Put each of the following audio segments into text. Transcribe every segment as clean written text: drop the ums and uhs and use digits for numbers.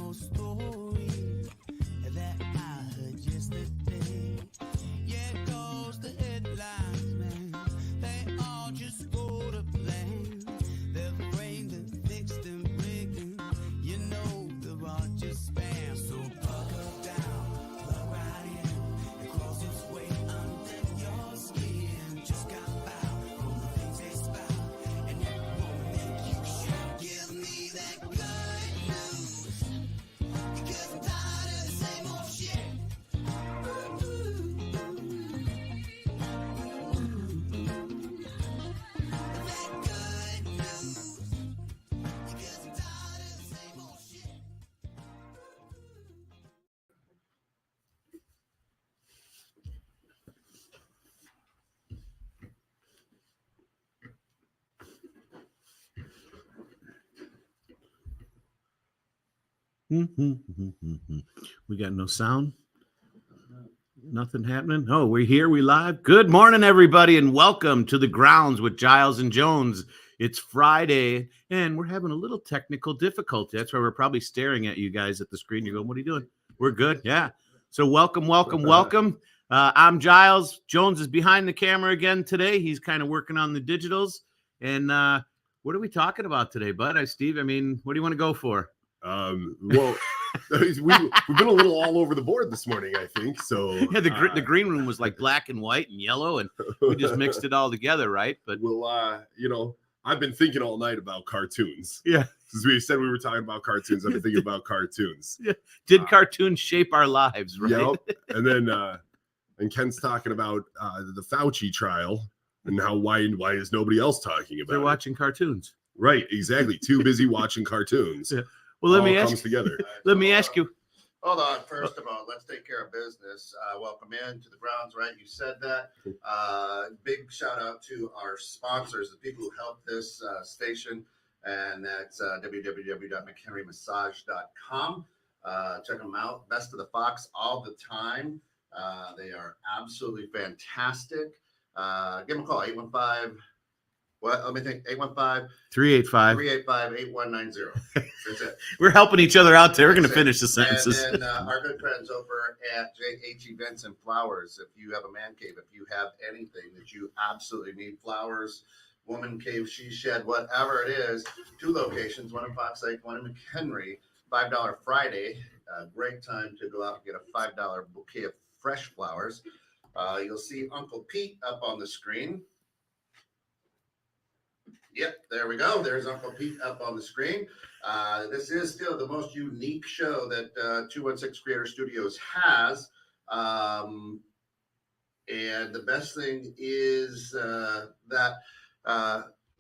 old story that I heard yesterday. Yeah, it goes the headlines, man. They all just go to plan. They're framed and fixed and rigged. You know they're all just spam. So buckle down, plug right in, and close its way under your skin. Just got foul from the things they spout, and it won't make you shout. Give me that good news, because I'm tired of the same old shit. That good news, because I'm tired of the same old shit. We got no sound. Nothing happening. Oh, we're here. We live. Good morning, everybody, and welcome to the grounds with Giles and Jones. It's Friday, and we're having a little technical difficulty. That's why we're probably staring at you guys at the screen. You're going, "What are you doing?" We're good. Yeah. So welcome. I'm Giles. Jones is behind the camera again today. He's kind of working on the digitals. And what are we talking about today, bud? Steve, I mean, what do you want to go for? Well, we've been a little all over the board this morning, I think. So Yeah, the green room was like black and white and yellow, and we just mixed it all together, right? But we'll, I've been thinking all night about cartoons. Yeah. Since we said we were talking about cartoons, I've been thinking about cartoons. Yeah. Did cartoons shape our lives, right? Yep. And then and Ken's talking about the Fauci trial and why is nobody else talking about They're it? watching cartoons. Right, exactly. Too busy watching cartoons. Yeah. Well, let me All ask comes together. Let me ask you. Hold on. First of all, let's take care of business. Welcome in to the grounds, right? You said that. Big shout out to our sponsors, the people who help this station, and that's www.mchenrymassage.com. Check them out. Best of the Fox all the time. They are absolutely fantastic. Give them a call, 815. What? Let me think. 815-385-8190. That's it. We're helping each other out there. We're going to finish the sentences. And then our good friends over at JH Events and Flowers. If you have a man cave, if you have anything that you absolutely need, flowers, woman cave, she shed, whatever it is, 2 locations, one in Fox Lake, one in McHenry. $5 Friday. Great time to go out and get a $5 bouquet of fresh flowers. You'll see Uncle Pete up on the screen. Yep, there we go. There's Uncle Pete up on the screen. This is still the most unique show that 216 Creator Studios has. And the best thing is that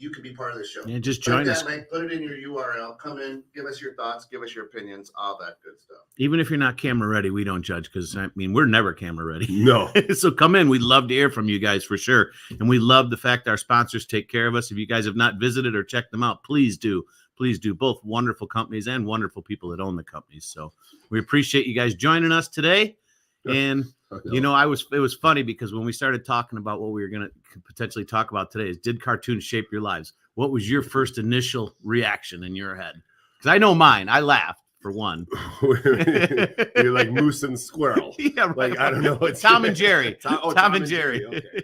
you can be part of the show. Yeah, just join us. Put it in your URL. Come in, give us your thoughts, give us your opinions, all that good stuff. Even if you're not camera ready, we don't judge because, I mean, we're never camera ready. No. So come in. We'd love to hear from you guys for sure. And we love the fact our sponsors take care of us. If you guys have not visited or checked them out, please do. Please do. Both wonderful companies and wonderful people that own the companies. So we appreciate you guys joining us today. And it was funny because when we started talking about what we were going to potentially talk about today is, did cartoons shape your lives? What was your first initial reaction in your head? Because I know mine. I laughed for one. You're like Moose and Squirrel. Yeah, right. Like, I don't know. It's Tom and Jerry. Tom and Jerry. Okay.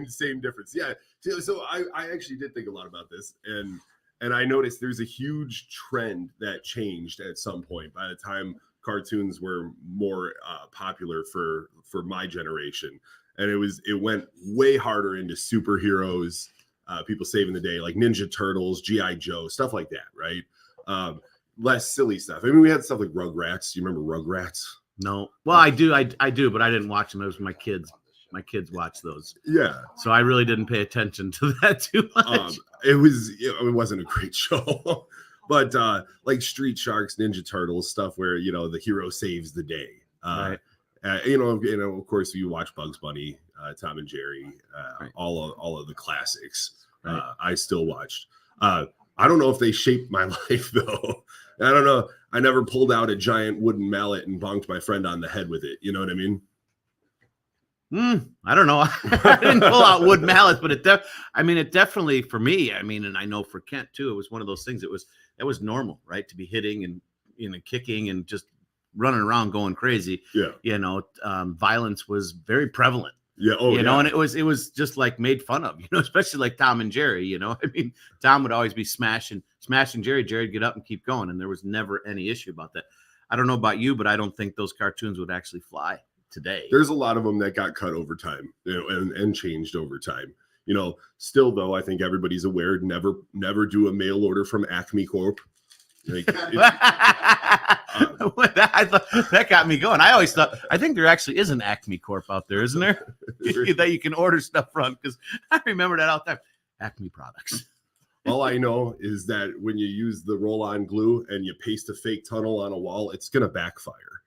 Same difference. Yeah. So I actually did think a lot about this, and I noticed there's a huge trend that changed at some point by the time cartoons were more popular for my generation, and it went way harder into superheroes, people saving the day, like Ninja Turtles, GI Joe, stuff like that, right? Less silly stuff. I mean, we had stuff like Rugrats. You remember Rugrats? No. Well, I do, but I didn't watch them. It was my kids. My kids watched those. Yeah. So I really didn't pay attention to that too much. It wasn't a great show. But like Street Sharks, Ninja Turtles, stuff where, the hero saves the day. Right. Of course, you watch Bugs Bunny, Tom and Jerry, Right. all of the classics. Right. I still watched. I don't know if they shaped my life, though. I don't know. I never pulled out a giant wooden mallet and bonked my friend on the head with it. You know what I mean? I don't know. I didn't pull out wood mallets, but it definitely for me, and I know for Kent too, it was one of those things. That was normal, right? To be hitting and, kicking and just running around going crazy. Yeah. Violence was very prevalent. Yeah. Oh, and it was just like made fun of, especially like Tom and Jerry. I mean, Tom would always be smashing Jerry. Jerry'd get up and keep going, and there was never any issue about that. I don't know about you, but I don't think those cartoons would actually fly today. There's a lot of them that got cut over time, and changed over time. Still though, I think everybody's aware. Never do a mail order from Acme Corp. Like, that got me going. I think there actually is an Acme Corp out there, isn't there? That you can order stuff from, because I remember that all the time. Acme products. All I know is that when you use the roll-on glue and you paste a fake tunnel on a wall, it's gonna backfire.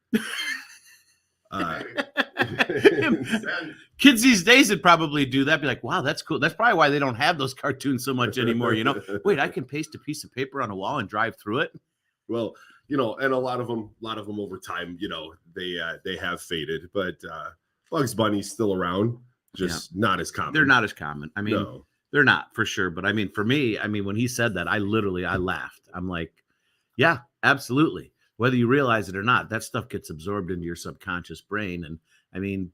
Kids these days would probably do that. Be like, wow, that's cool. That's probably why they don't have those cartoons so much anymore. Wait, I can paste a piece of paper on a wall and drive through it. Well, and a lot of them over time, they have faded, but Bugs Bunny's still around, just not as common. They're not as common. I mean, No. They're not, for sure. But I mean, for me, when he said that, I laughed. I'm like, yeah, absolutely. Whether you realize it or not, that stuff gets absorbed into your subconscious brain. And I mean,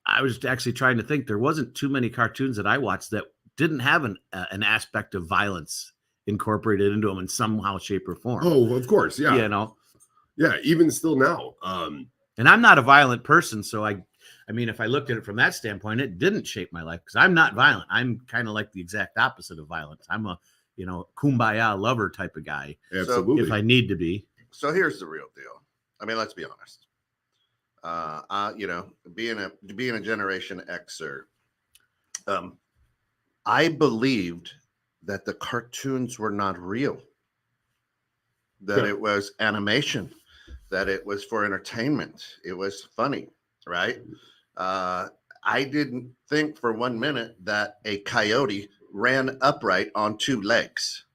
I was actually trying to think, there wasn't too many cartoons that I watched that didn't have an aspect of violence incorporated into them in somehow, shape, or form. Oh, of course. Yeah. Yeah. Even still now. And I'm not a violent person. So I mean, if I looked at it from that standpoint, it didn't shape my life, because I'm not violent. I'm kind of like the exact opposite of violence. I'm a, kumbaya lover type of guy. Absolutely. If I need to be. So here's the real deal. I mean, let's be honest. Being a Generation Xer, I believed that the cartoons were not real, that it was animation, that it was for entertainment. It was funny, right? I didn't think for 1 minute that a coyote ran upright on 2 legs.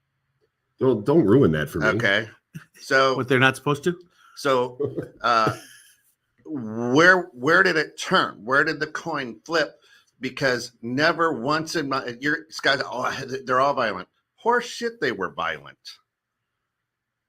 Don't ruin that for me. Okay. So what, they're not supposed to? So where did it turn? Where did the coin flip? Because never once in guys, they're all violent. Horse shit, they were violent.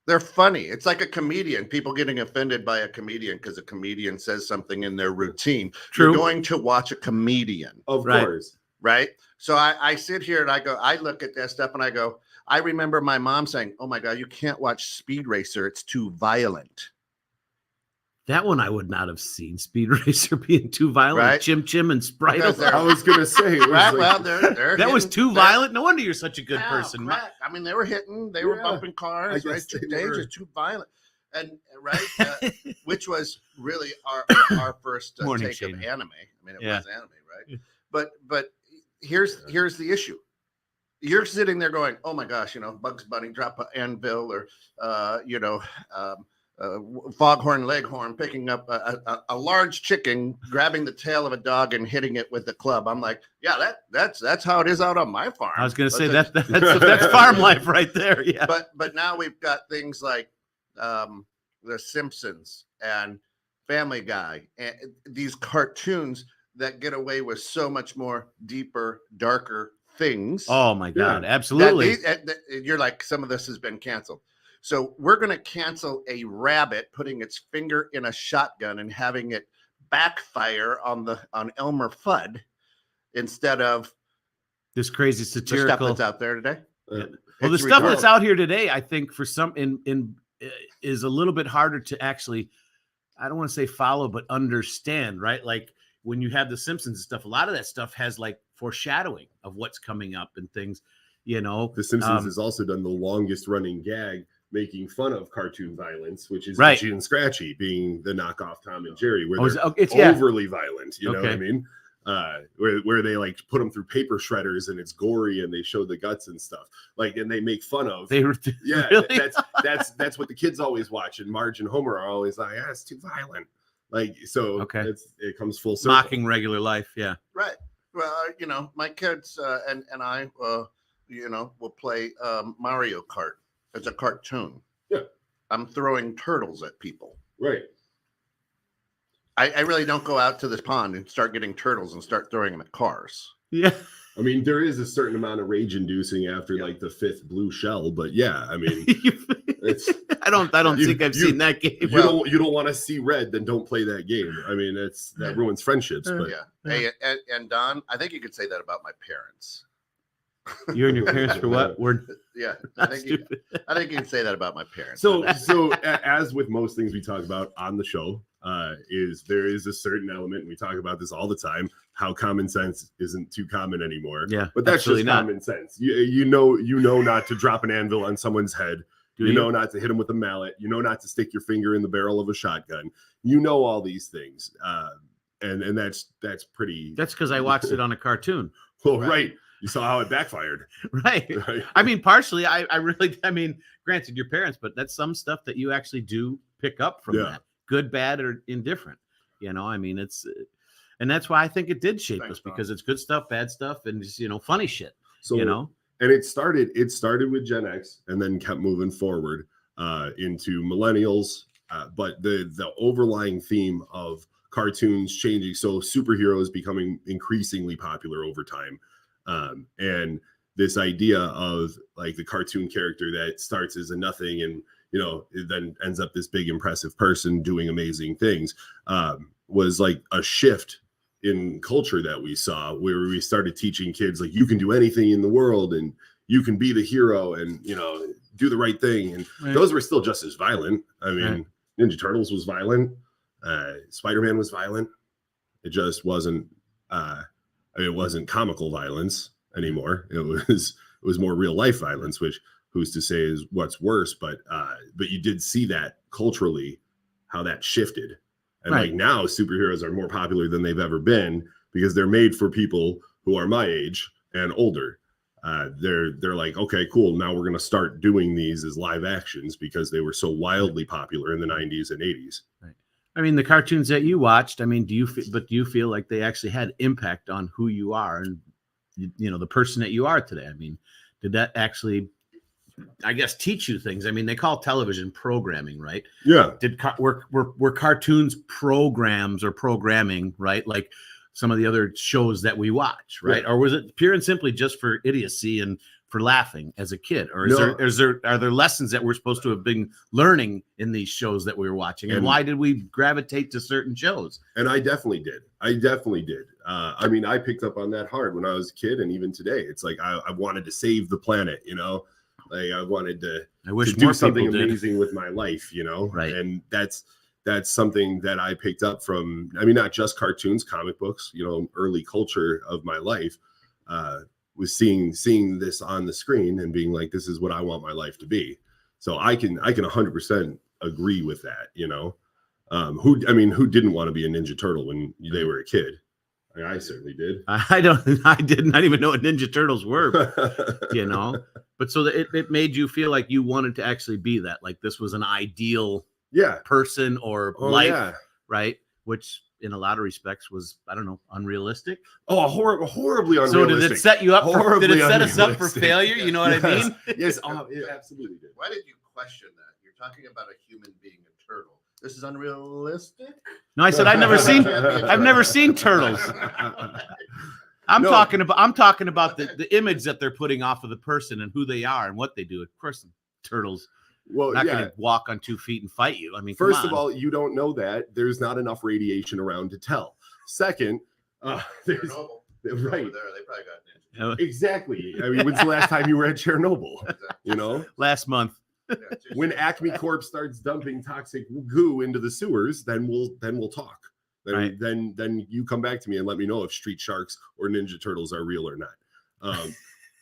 They're funny. It's like a comedian. People getting offended by a comedian because a comedian says something in their routine. True. You're going to watch a comedian. Of course. Right? So I sit here and I look at that stuff and I go, I remember my mom saying, oh my God, you can't watch Speed Racer. It's too violent. That one I would not have seen. Speed Racer being too violent. Right? Chim Chim and Sprite. I was going to say. Right, well, they're that was too violent. No wonder you're such a good Wow, person. Correct. I mean, they were hitting, they were bumping cars, right? Too dangerous, too violent. And which was really our first take Shane. of anime. I mean, it was anime, right? But here's the issue. You're sitting there going, oh my gosh, Bugs Bunny drop an anvil, or foghorn leghorn picking up a large chicken, grabbing the tail of a dog and hitting it with the club. I'm like, yeah, that's how it is out on my farm. I was going to say that's farm life right there. Yeah. But now we've got things like The Simpsons and Family Guy, and these cartoons that get away with so much more deeper, darker things. Oh my God, absolutely. You're like, some of this has been canceled. So we're going to cancel a rabbit putting its finger in a shotgun and having it backfire on Elmer Fudd instead of this crazy satirical stuff that's out there today. Well, the stuff that's out here today, I think for some is a little bit harder to actually, I don't want to say follow, but understand, right? Like when you have The Simpsons and stuff, a lot of that stuff has like foreshadowing of what's coming up and things, The Simpsons has also done the longest running gag making fun of cartoon violence, which is right. Itchy and Scratchy being the knockoff Tom and Jerry, where it's overly violent. You know what I mean? Where they like put them through paper shredders and it's gory and they show the guts and stuff. Like, and they make fun of. Really? That's what the kids always watch. And Marge and Homer are always like, it's too violent. Like, so it comes full circle. Mocking regular life. Yeah. Right. Well, my kids and I, will play Mario Kart. It's a cartoon. Yeah. I'm throwing turtles at people. Right. I really don't go out to this pond and start getting turtles and start throwing them at cars. Yeah. I mean, there is a certain amount of rage inducing after like the 5th blue shell, but yeah, I mean, It's I don't think I've seen that game. you don't want to see red, then don't play that game. I mean, that ruins friendships. But Yeah. Hey, and Don, I think you could say that about my parents. You and your parents for what? We're Yeah, I think you can say that about my parents. So as with most things we talk about on the show, there is a certain element, and we talk about this all the time, how common sense isn't too common anymore. Yeah, but that's just not. common sense. You know not to drop an anvil on someone's head. You know not to hit them with a mallet. You know not to stick your finger in the barrel of a shotgun. You know all these things, and that's pretty. That's because I watched it on a cartoon. Well, right. You saw how it backfired. Right. I mean, partially, I mean, granted, your parents, but that's some stuff that you actually do pick up from that. Good, bad, or indifferent. You know, I mean, and that's why I think it did shape us, because it's good stuff, bad stuff, and just, funny shit. So, and it started with Gen X and then kept moving forward into millennials. But the overlying theme of cartoons changing, so superheroes becoming increasingly popular over time. And this idea of like the cartoon character that starts as a nothing and, it then ends up this big, impressive person doing amazing things, was like a shift in culture that we saw, where we started teaching kids, like, you can do anything in the world and you can be the hero and, do the right thing. And those were still just as violent. I mean, Ninja Turtles was violent. Spider-Man was violent. It just wasn't, it wasn't comical violence anymore. It was more real life violence, which who's to say is what's worse. But you did see that culturally, how that shifted. And like now superheroes are more popular than they've ever been, because they're made for people who are my age and older. They're like, okay, cool. Now we're going to start doing these as live actions because they were so wildly popular in the 90s and 80s. Right. I mean, the cartoons that you watched, I mean, do you feel like they actually had impact on who you are and, the person that you are today? I mean, did that actually, I guess, teach you things? I mean, they call television programming, right? Yeah. Were cartoons programs or programming, right? Like some of the other shows that we watch, right? Yeah. Or was it pure and simply just for idiocy and for laughing as a kid? Or are there lessons that we're supposed to have been learning in these shows that we were watching? And why did we gravitate to certain shows? And I definitely did. I mean, I picked up on that hard when I was a kid, and even today, it's like I wanted to save the planet, like I wanted to do something amazing with my life, right? And that's something that I picked up from, I mean, not just cartoons, comic books, early culture of my life, was seeing this on the screen and being like, this is what I want my life to be. So I can 100% agree with that. Who didn't want to be a Ninja Turtle when they were a kid? I certainly did. I did not even know what Ninja Turtles were, but so it made you feel like you wanted to actually be that, like this was an ideal person or life, right? Which in a lot of respects was, I don't know, unrealistic. Oh, horribly unrealistic. So did it set you up? Did it set us up for failure? You know what I mean? Yes, it absolutely did. Why did you question that? You're talking about a human being a turtle. This is unrealistic. No, I said I've never seen turtles. I'm talking about the image that they're putting off of the person and who they are and what they do. Of course, turtles. Well, not going to walk on 2 feet and fight you. I mean, first of all, you don't know that. There's not enough radiation around to tell. Second, there's Chernobyl. Right. Over there, they probably got ninja. Exactly. I mean, when's the last time you were at Chernobyl? Last month. When Acme Corp starts dumping toxic goo into the sewers, then we'll talk. Then you come back to me and let me know if Street Sharks or Ninja Turtles are real or not.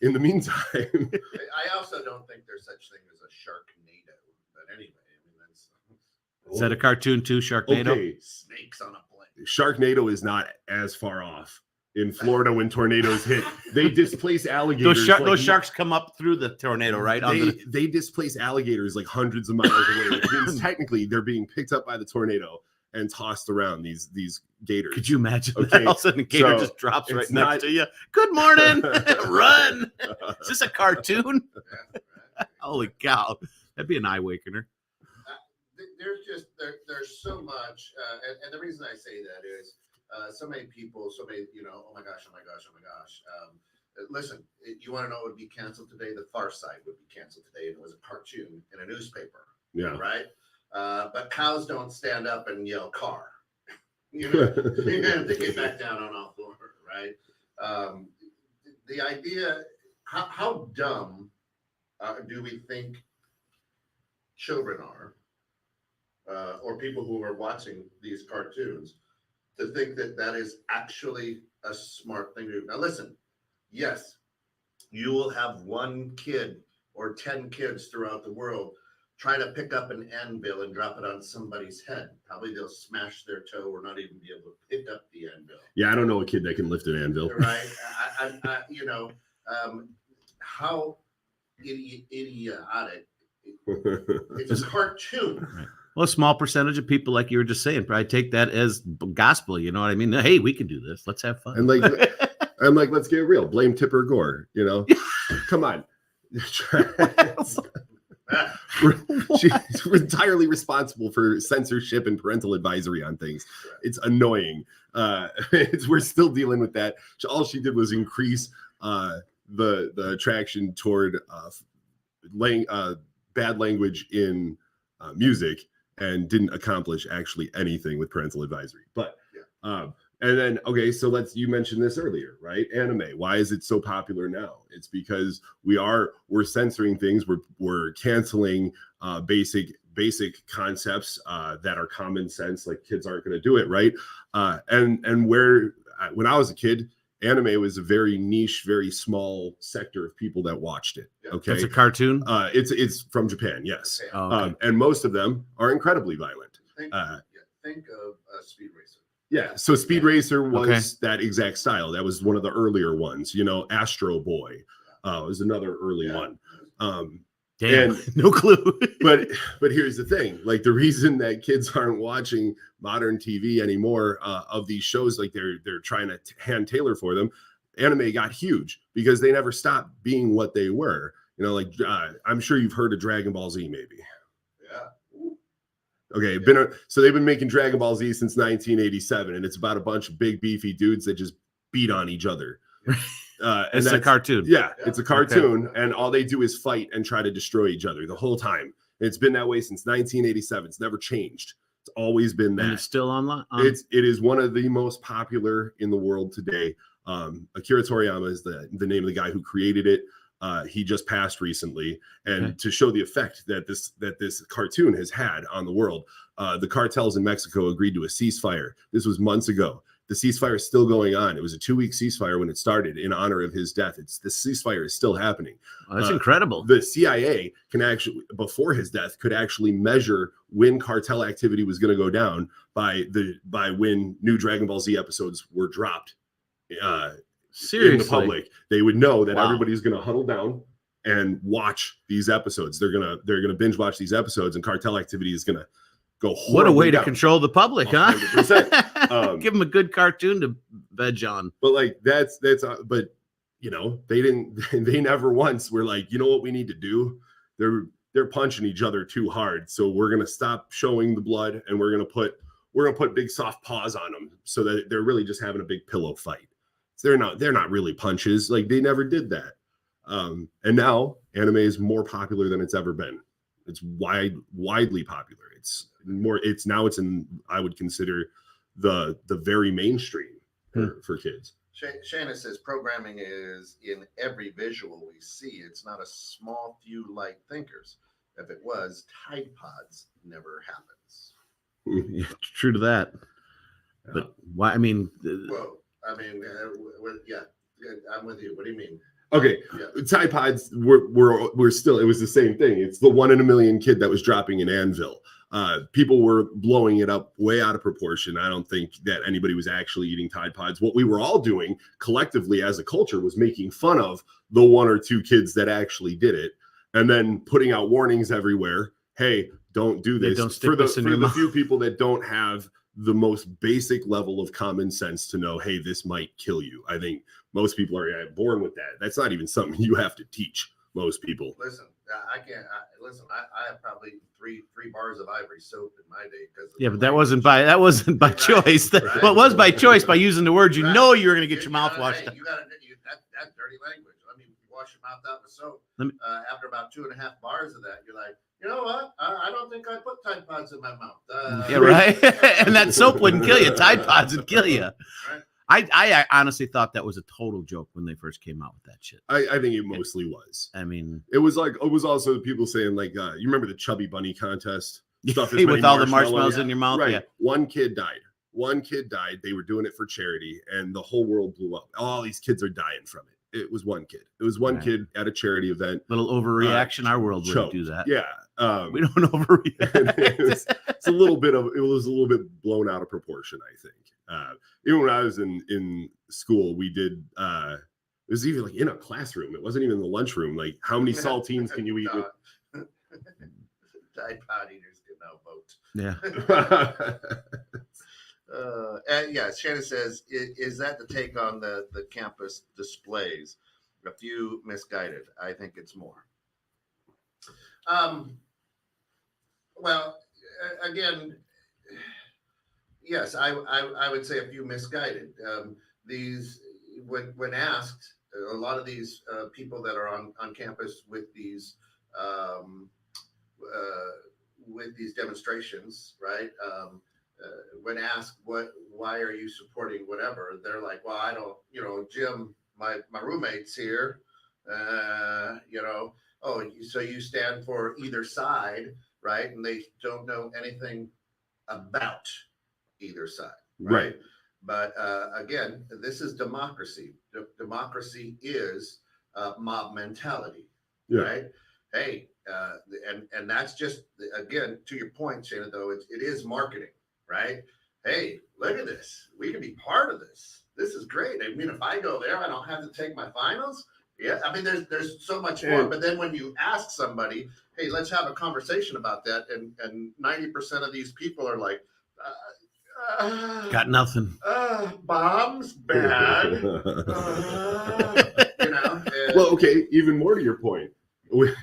In the meantime, I also don't think there's such thing as a Sharknado. But anyway, I mean is that a cartoon too? Sharknado. Okay. Snakes on a plane. Sharknado is not as far off. In Florida, when tornadoes hit, they displace alligators. Those sharks come up through the tornado, right? They displace alligators like hundreds of miles away, which means technically they're being picked up by the tornado and tossed around, these gators. Could you imagine? Okay. All of a sudden, a gator just drops right next to you. Good morning. Run. Is this a cartoon? Holy cow. That'd be an eye awakener. There's so much. And the reason I say that is, so many people, oh my gosh. Listen, you want to know what would be canceled today? The Far Side would be canceled today, and it was a cartoon in a newspaper. Yeah. Right. But cows don't stand up and yell car. You know, they get back down on all fours, right? The idea, how dumb do we think children are, or people who are watching these cartoons, to think that that is actually a smart thing to do? Now, listen, yes, you will have one kid or 10 kids throughout the world try to pick up an anvil and drop it on somebody's head. Probably they'll smash their toe or not even be able to pick up the anvil. Yeah, I don't know a kid that can lift an anvil. Right. How idiotic. It's a cartoon. Right. Well, a small percentage of people, like you were just saying, probably take that as gospel. You know what I mean? Hey, we can do this. Let's have fun. And let's get real. Blame Tipper Gore. You know, come on. She's entirely responsible for censorship and parental advisory on things. It's annoying. We're still dealing with that. All she did was increase the attraction toward bad language in music, and didn't accomplish actually anything with parental advisory. But and then, okay, so you mentioned this earlier, right? Anime. Why is it so popular now? It's because we're censoring things. We're canceling basic concepts that are common sense. Like, kids aren't going to do it, right? When I was a kid, anime was a very niche, very small sector of people that watched it. Okay, it's a cartoon. It's from Japan, yes. Oh, okay. And most of them are incredibly violent. Think of Speed Racer. Yeah, so Speed Racer was that exact style. That was one of the earlier ones. You know, Astro Boy was another early one. Damn, no clue. but here's the thing: like, the reason that kids aren't watching modern TV anymore of these shows, like they're trying to hand tailor for them. Anime got huge because they never stopped being what they were. You know, like I'm sure you've heard of Dragon Ball Z, maybe. Yeah. Okay, so they've been making Dragon Ball Z since 1987, and it's about a bunch of big beefy dudes that just beat on each other. It's a cartoon. Yeah, it's a cartoon, and all they do is fight and try to destroy each other the whole time. And it's been that way since 1987. It's never changed. It's always been that. And it's still online. It is one of the most popular in the world today. Akira Toriyama is the name of the guy who created it. He just passed recently, and to show the effect that this cartoon has had on the world, the cartels in Mexico agreed to a ceasefire. This was months ago. The ceasefire is still going on. It was a 2-week ceasefire when it started in honor of his death. The ceasefire is still happening. Oh, that's incredible. The CIA can actually, before his death, could actually measure when cartel activity was going to go down by when new Dragon Ball Z episodes were dropped. Seriously, in the public, they would know that everybody's going to huddle down and watch these episodes. They're gonna binge watch these episodes, and cartel activity is going to go. What a way to control the public, huh? 100%. Give them a good cartoon to veg on. But like but you know, they never once were like, you know what we need to do? They're punching each other too hard, so we're gonna stop showing the blood, and we're gonna put big soft paws on them, so that they're really just having a big pillow fight. So they're not really punches. Like, they never did that. And now anime is more popular than it's ever been. It's widely popular. It's in, I would consider, the very mainstream for kids. Shana says programming is in every visual we see. It's not a small few light thinkers. If it was, Tide Pods never happens. Yeah, true to that. Yeah. But why? I mean, yeah, I'm with you. What do you mean? Okay, Tide Pods were still. It was the same thing. It's the 1 in a million kid that was dropping an anvil. People were blowing it up way out of proportion. I don't think that anybody was actually eating Tide Pods. What we were all doing collectively as a culture was making fun of the 1 or 2 kids that actually did it, and then putting out warnings everywhere. Hey, don't do this. Don't stick this in your mouth. Few people that don't have the most basic level of common sense to know, hey, this might kill you. I think most people are born with that. That's not even something you have to teach most people. Listen, I can't. I have probably three bars of ivory soap in my day because. Yeah, but that wasn't by choice. Right. Well, it was by choice by using the words. You know, you were going to get your mouth washed. You got to. That's dirty language. Let me wash your mouth out with soap. Let me- After about 2.5 bars of that, you're like, you know what? I don't think I put Tide Pods in my mouth. Yeah, right. And that soap wouldn't kill you. Tide Pods would kill you. Right. I honestly thought that was a total joke when they first came out with that shit. I think it mostly was. I mean, It was also people saying like, you remember the Chubby Bunny contest? Stuff as with many all the marshmallows in your mouth. Right. Yeah. One kid died. They were doing it for charity, and the whole world blew up. All these kids are dying from it. It was one kid. It was one kid at a charity event. Little overreaction. Our world wouldn't do that. Yeah. We don't overreact. it was a little bit blown out of proportion, I think. Even when I was in school, we did it was even like in a classroom. It wasn't even in the lunchroom. Like, how many saltines can you eat with Tide Pod eaters get no vote. Yeah. And yeah, Shannon says, is that the take on the campus displays? A few misguided. I think it's more. Well, again, yes, I would say a few misguided. These, when asked, a lot of these people that are on campus with these demonstrations, right? When asked why are you supporting whatever, they're like, well, I don't, Jim, my roommate's here, oh, so you stand for either side, right? And they don't know anything about either side, right? But again, this is democracy. Democracy is mob mentality, right? Hey, and that's just, again, to your point, Shannon, though, it is marketing, right? Hey, look at this. We can be part of this. This is great. I mean, if I go there, I don't have to take my finals. Yeah, I mean, there's so much more. But then when you ask somebody, hey, let's have a conversation about that, and 90% of these people are like, got nothing. Bombs, bad. Well, okay, even more to your point,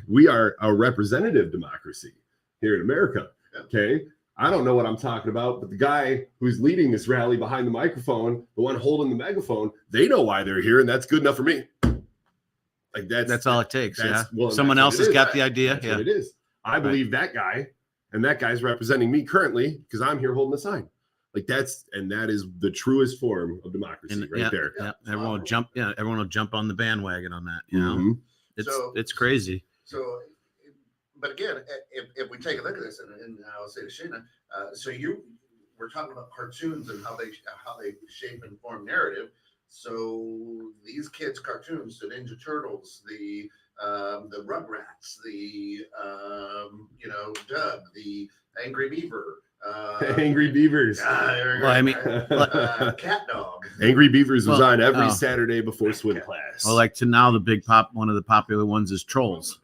we are a representative democracy here in America. Okay, I don't know what I'm talking about, but the guy who's leading this rally behind the microphone, the one holding the megaphone, they know why they're here, and that's good enough for me. Like that's all it takes. Yeah. Well, someone else has got the idea. That's what it is. I believe that guy, and that guy's representing me currently because I'm here holding the sign. Like that is the truest form of democracy there. Yeah. Everyone will jump. Yeah. Everyone will jump on the bandwagon on that. You know, it's crazy. So, but again, if we take a look at this, and I'll say to Shayna, we're talking about cartoons and how they shape and form narrative. So these kids' cartoons, the Ninja Turtles, the Rugrats, the Doug, the Angry Beaver. Angry Beavers. Well, I mean, Cat Dog. Angry Beavers was on every Saturday before swim class. Well, like to now, one of the popular ones is Trolls.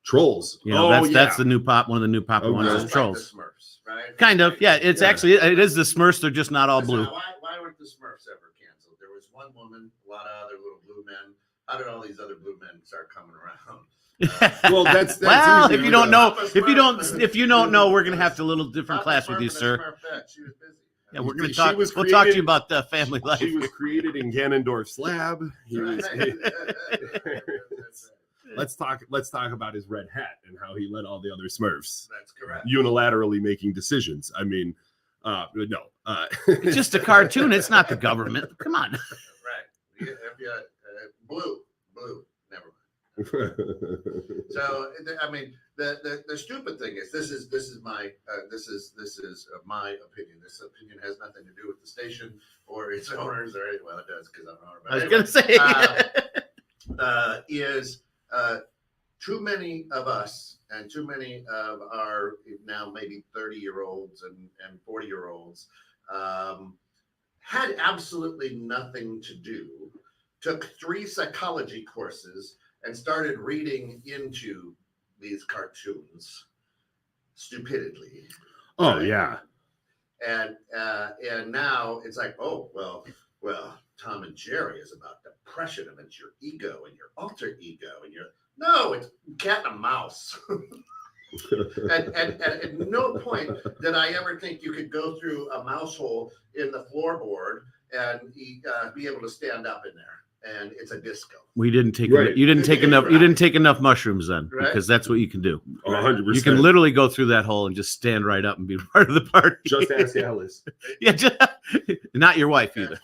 Trolls. You know, that's the new one of the new popular ones is Trolls. Like the Smurfs, right? Kind of, yeah. It's actually it is the Smurfs. They're just not all blue. Why weren't the Smurfs ever canceled? There was one woman, a lot of other little blue men. How did all these other blue men start coming around? Well, that's well. If you don't know, we're gonna have to a little different class with you, sir. She was busy. Yeah, we're gonna talk. We'll talk to you about the family life. She was created in Ganondorf's lab. Let's talk about his red hat and how he led all the other Smurfs. That's correct. Unilaterally making decisions. I mean, no. It's just a cartoon. It's not the government. Come on. Right. Blue. Never mind. So I mean, the stupid thing is this is my my opinion. This opinion has nothing to do with the station or its owners or anything. Well, it does because I'm an owner. I was gonna say is too many of us and too many of our now maybe 30-year-olds and 40-year-olds had absolutely nothing to do. Took 3 psychology courses and started reading into these cartoons stupidly. Oh, yeah. And now it's like, oh, well, Tom and Jerry is about depression, and it's your ego and your alter ego, and no, it's cat and a mouse. and at no point did I ever think you could go through a mouse hole in the floorboard and be able to stand up in there. and it's a disco. We didn't take Right. you didn't take enough. Right. You didn't take enough mushrooms then, Right. because that's what you can do. 100%. You can literally go through that hole and just stand right up and be part of the party. Just ask Alice. Yeah, not your wife either.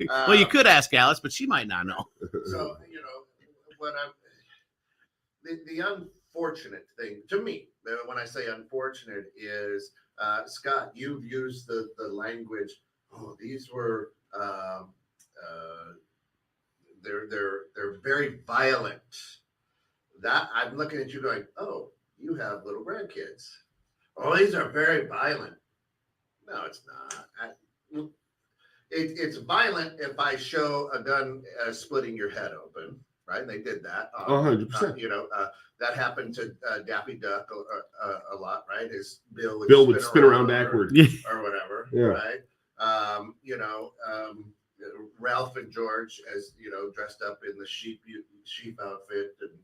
Well, you could ask Alice, but she might not know. So, what the unfortunate thing to me, when I say unfortunate, is Scott, you've used the language. Oh, these were they're very violent. That I'm looking at you going, oh, you have little grandkids. Oh, these are very violent. No, it's not. It's violent if I show a gun splitting your head open, right? And they did that. 100%. That happened to Daffy Duck a lot, right? His bill would spin around backward. or whatever, Yeah. right? Ralph and George, as dressed up in the sheep outfit, and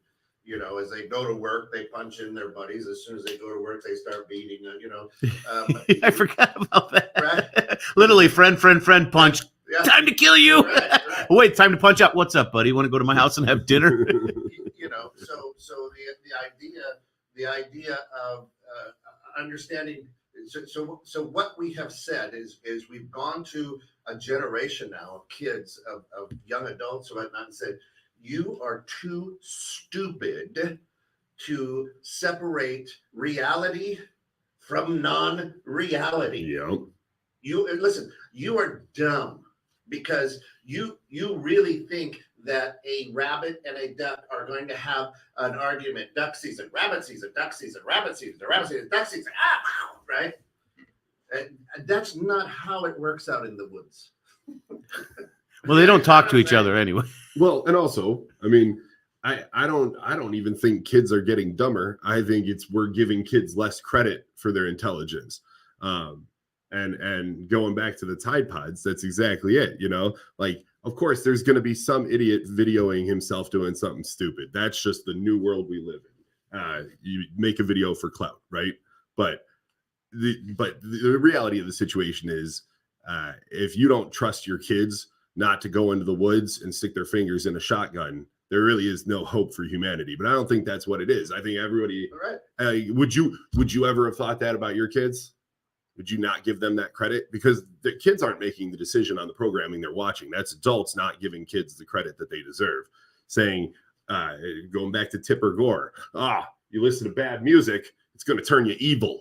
as they go to work, they punch in their buddies. As soon as they go to work, they start beating. I forgot about that. Right? Literally, friend, punch. Yeah. Time to kill you. Right. Wait, time to punch up. What's up, buddy? Want to go to my house and have dinner? So the idea of understanding. So what we have said is we've gone to a generation now of kids, of young adults, or whatnot, and said, you are too stupid to separate reality from non-reality. Yep. You are dumb because you really think that a rabbit and a duck are going to have an argument. Duck season, rabbit season, duck season, rabbit season, rabbit season, duck season. Right? And that's not how it works out in the woods. Well, they don't talk to each other anyway. Well, and also, I mean, I don't even think kids are getting dumber. I think we're giving kids less credit for their intelligence. And going back to the Tide Pods, that's exactly it. Like, of course, there's going to be some idiot videoing himself doing something stupid. That's just the new world we live in. You make a video for clout, right? But the reality of the situation is, if you don't trust your kids not to go into the woods and stick their fingers in a shotgun, there really is no hope for humanity. But I don't think that's what it is. I think everybody. Right. Would you ever have thought that about your kids? Would you not give them that credit? Because the kids aren't making the decision on the programming they're watching. That's adults not giving kids the credit that they deserve. Saying, going back to Tipper Gore, you listen to bad music, it's going to turn you evil.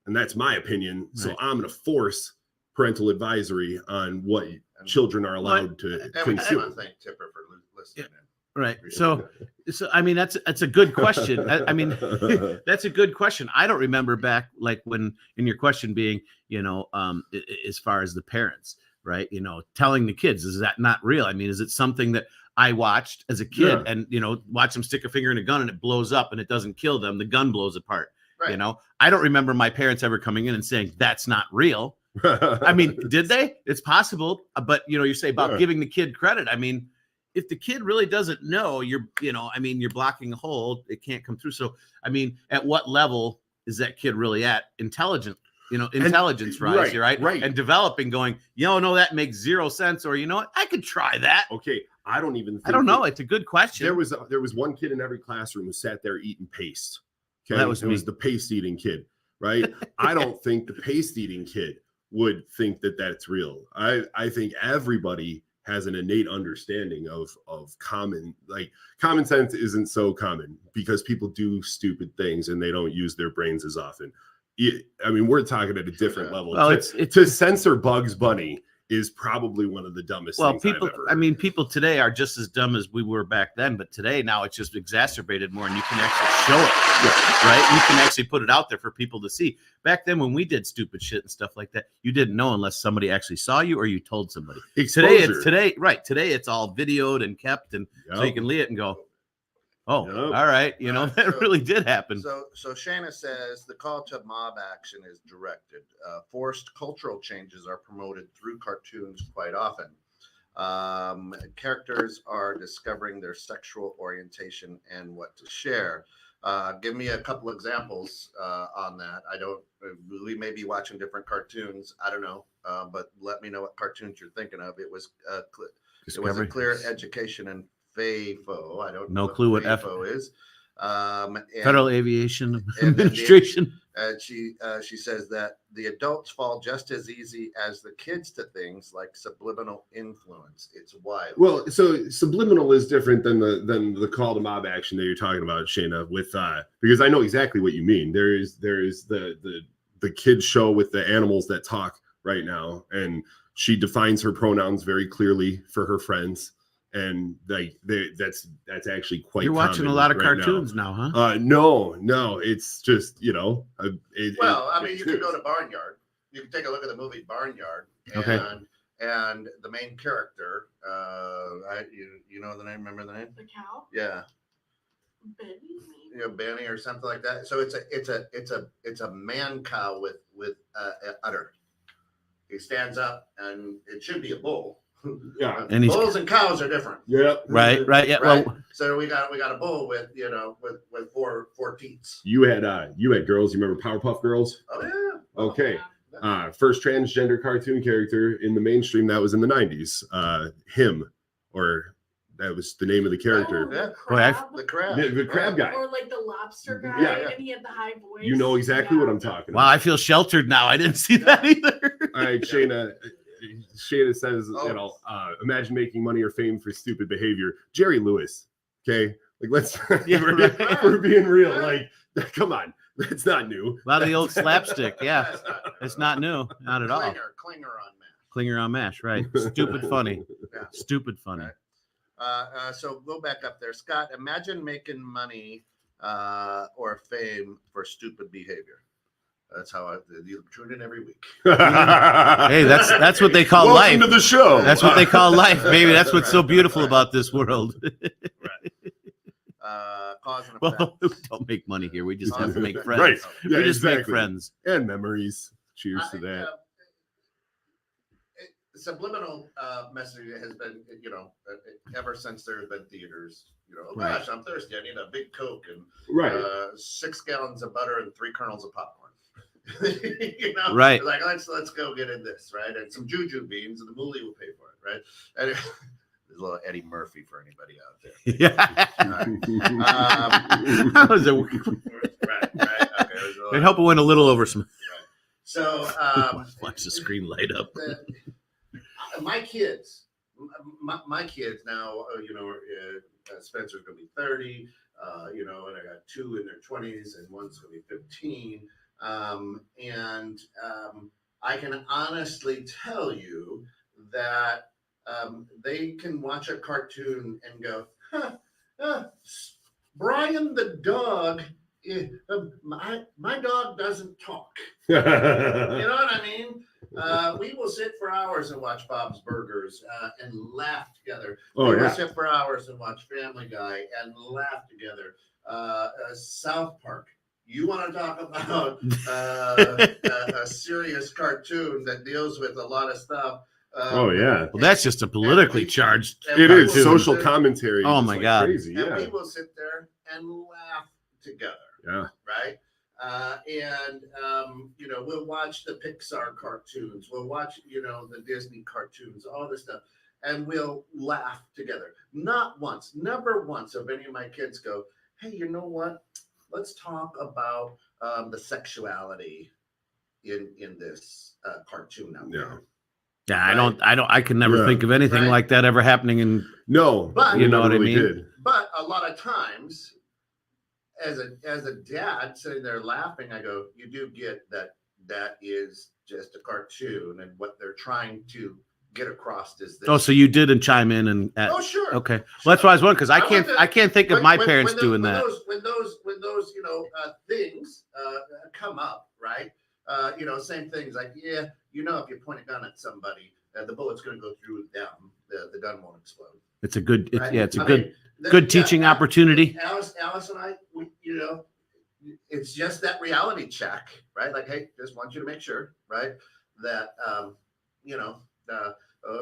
And that's my opinion. So Right. I'm going to force parental advisory on what children are allowed to And we consume. want to thank Tipper for listening. Right. So I mean, that's a good question. I mean, that's a good question. I don't remember back, like, when in your question being, as far as the parents, right? Telling the kids, is that not real? I mean, is it something that I watched as a kid and, watch them stick a finger in a gun and it blows up and it doesn't kill them. The gun blows apart. Right. I don't remember my parents ever coming in and saying that's not real. I mean, did they? It's possible. But, you say about giving the kid credit. I mean, if the kid really doesn't know, you're blocking a hole. It can't come through. So, I mean, at what level is that kid really at? Intelligence rise, right? Right. And developing, going, no, that makes zero sense. Or, what? I could try that. Okay. I don't know. It's a good question. There was one kid in every classroom who sat there eating paste. Okay. Well, that was it was the paste eating kid, right? I don't think the paste eating kid would think that that's real. I think everybody has an innate understanding of common sense isn't so common because people do stupid things and they don't use their brains as often. I mean, we're talking at a different level. Well, to censor Bugs Bunny is probably one of the dumbest things I've ever heard. People today are just as dumb as we were back then, but today now it's just exacerbated more, and you can actually show it, right? You can actually put it out there for people to see. Back then, when we did stupid shit and stuff like that, you didn't know unless somebody actually saw you or you told somebody. Exposure. Today it's all videoed and kept, and so you can leave it and go, all right, that really did happen. So Shana says the call to mob action is directed. Forced cultural changes are promoted through cartoons quite often. Characters are discovering their sexual orientation and what to share. Give me a couple examples on that. I don't. We may be watching different cartoons. I don't know, but let me know what cartoons you're thinking of. It was it was a clear education in FAFO. I don't know clue what FAFO is. Federal Aviation and then Administration. She says that the adults fall just as easy as the kids to things like subliminal influence. It's wild. Well, so subliminal is different than the call to mob action that you're talking about, Shayna. With because I know exactly what you mean. There is the kids show with the animals that talk right now, and she defines her pronouns very clearly for her friends. And that's actually quite. You're watching a lot of right cartoons now, huh? No, it's just I mean, you could go to Barnyard. You can take a look at the movie Barnyard. Okay. And the main character, you know the name? Remember the name? The cow? Yeah. Benny? You know, Benny or something like that. So it's a man cow with udder. He stands up, and it should be a bull. Yeah, And bulls and cows are different. Yep. Right. Yeah. Right? Well, So we got a bull with with four teats. You had girls. You remember Powerpuff Girls? Oh yeah. Okay. First transgender cartoon character in the mainstream that was in the 90s. That was the name of the character. Yeah. Crab? The crab. The crab guy. Or like the lobster guy, Yeah. and he had the high voice. You know exactly what I'm talking wow, about. I feel sheltered now. I didn't see that either. All right, Shayna says, imagine making money or fame for stupid behavior. Jerry Lewis. Okay. Like, let's, Yeah, if we're being real. Like, come on. That's not new. A lot of the old slapstick. Yeah. That's not- It's not new. Not at all. Clinger on math. Clinger on mash. Right. Stupid funny. Yeah. Stupid funny. Right. So we'll back up there. Scott, imagine making money or fame for stupid behavior. That's how you tune in every week. Hey, that's what they call Welcome life. to the show. That's what they call life, baby. That's what's so beautiful about this world. Cause and Well, effect. don't make money here. We just have to make friends. Right. Yeah, We just make exactly. friends. And memories. Cheers to that. Subliminal messaging has been, ever since there have been theaters. Oh Right. gosh, I'm thirsty. I need a big Coke and Right. 6 gallons of butter and 3 kernels of popcorn. Right. Like let's go get in this, right? And some juju beans, and the moolie will pay for it, right? And there's a little Eddie Murphy for anybody out there. Yeah. How is it? Right. Okay. I hope it went a little over some. So Watch the screen light up. My kids now, Spencer's gonna be 30, and I got 2 in their 20s, and one's gonna be 15. I can honestly tell you that they can watch a cartoon and go, Brian the dog, my dog doesn't talk. You know what I mean? We will sit for hours and watch Bob's Burgers and laugh together. Oh, We will yeah. sit for hours and watch Family Guy and laugh together. South Park. You want to talk about a serious cartoon that deals with a lot of stuff? Oh, yeah. Well, that's just a politically charged. It is cartoon. social commentary. Oh, just my like God. Crazy. And Yeah. we will sit there and laugh together. Yeah. Right? We'll watch the Pixar cartoons. We'll watch, the Disney cartoons, all this stuff, and we'll laugh together. Not once, never once have any of my kids go, hey, you know what? Let's talk about the sexuality in this cartoon out there. Yeah, I can never think of anything Right. like that ever happening in. No, But- we You know never what I really mean? did. But a lot of times, as a dad sitting there laughing, I go, you do get that is just a cartoon, and what they're trying to get across is this. Oh, so you didn't chime in and. Oh, sure. Okay, well, that's why I was wondering because I went to- I can't think of my parents doing that. When those things come up, right? Same things like, if you point a gun at somebody, the bullet's going to go through them. The gun won't explode. It's a good. Right? It's a I good mean, good teaching opportunity. Alice and I, it's just that reality check, right? Like, hey, just want you to make sure, right, that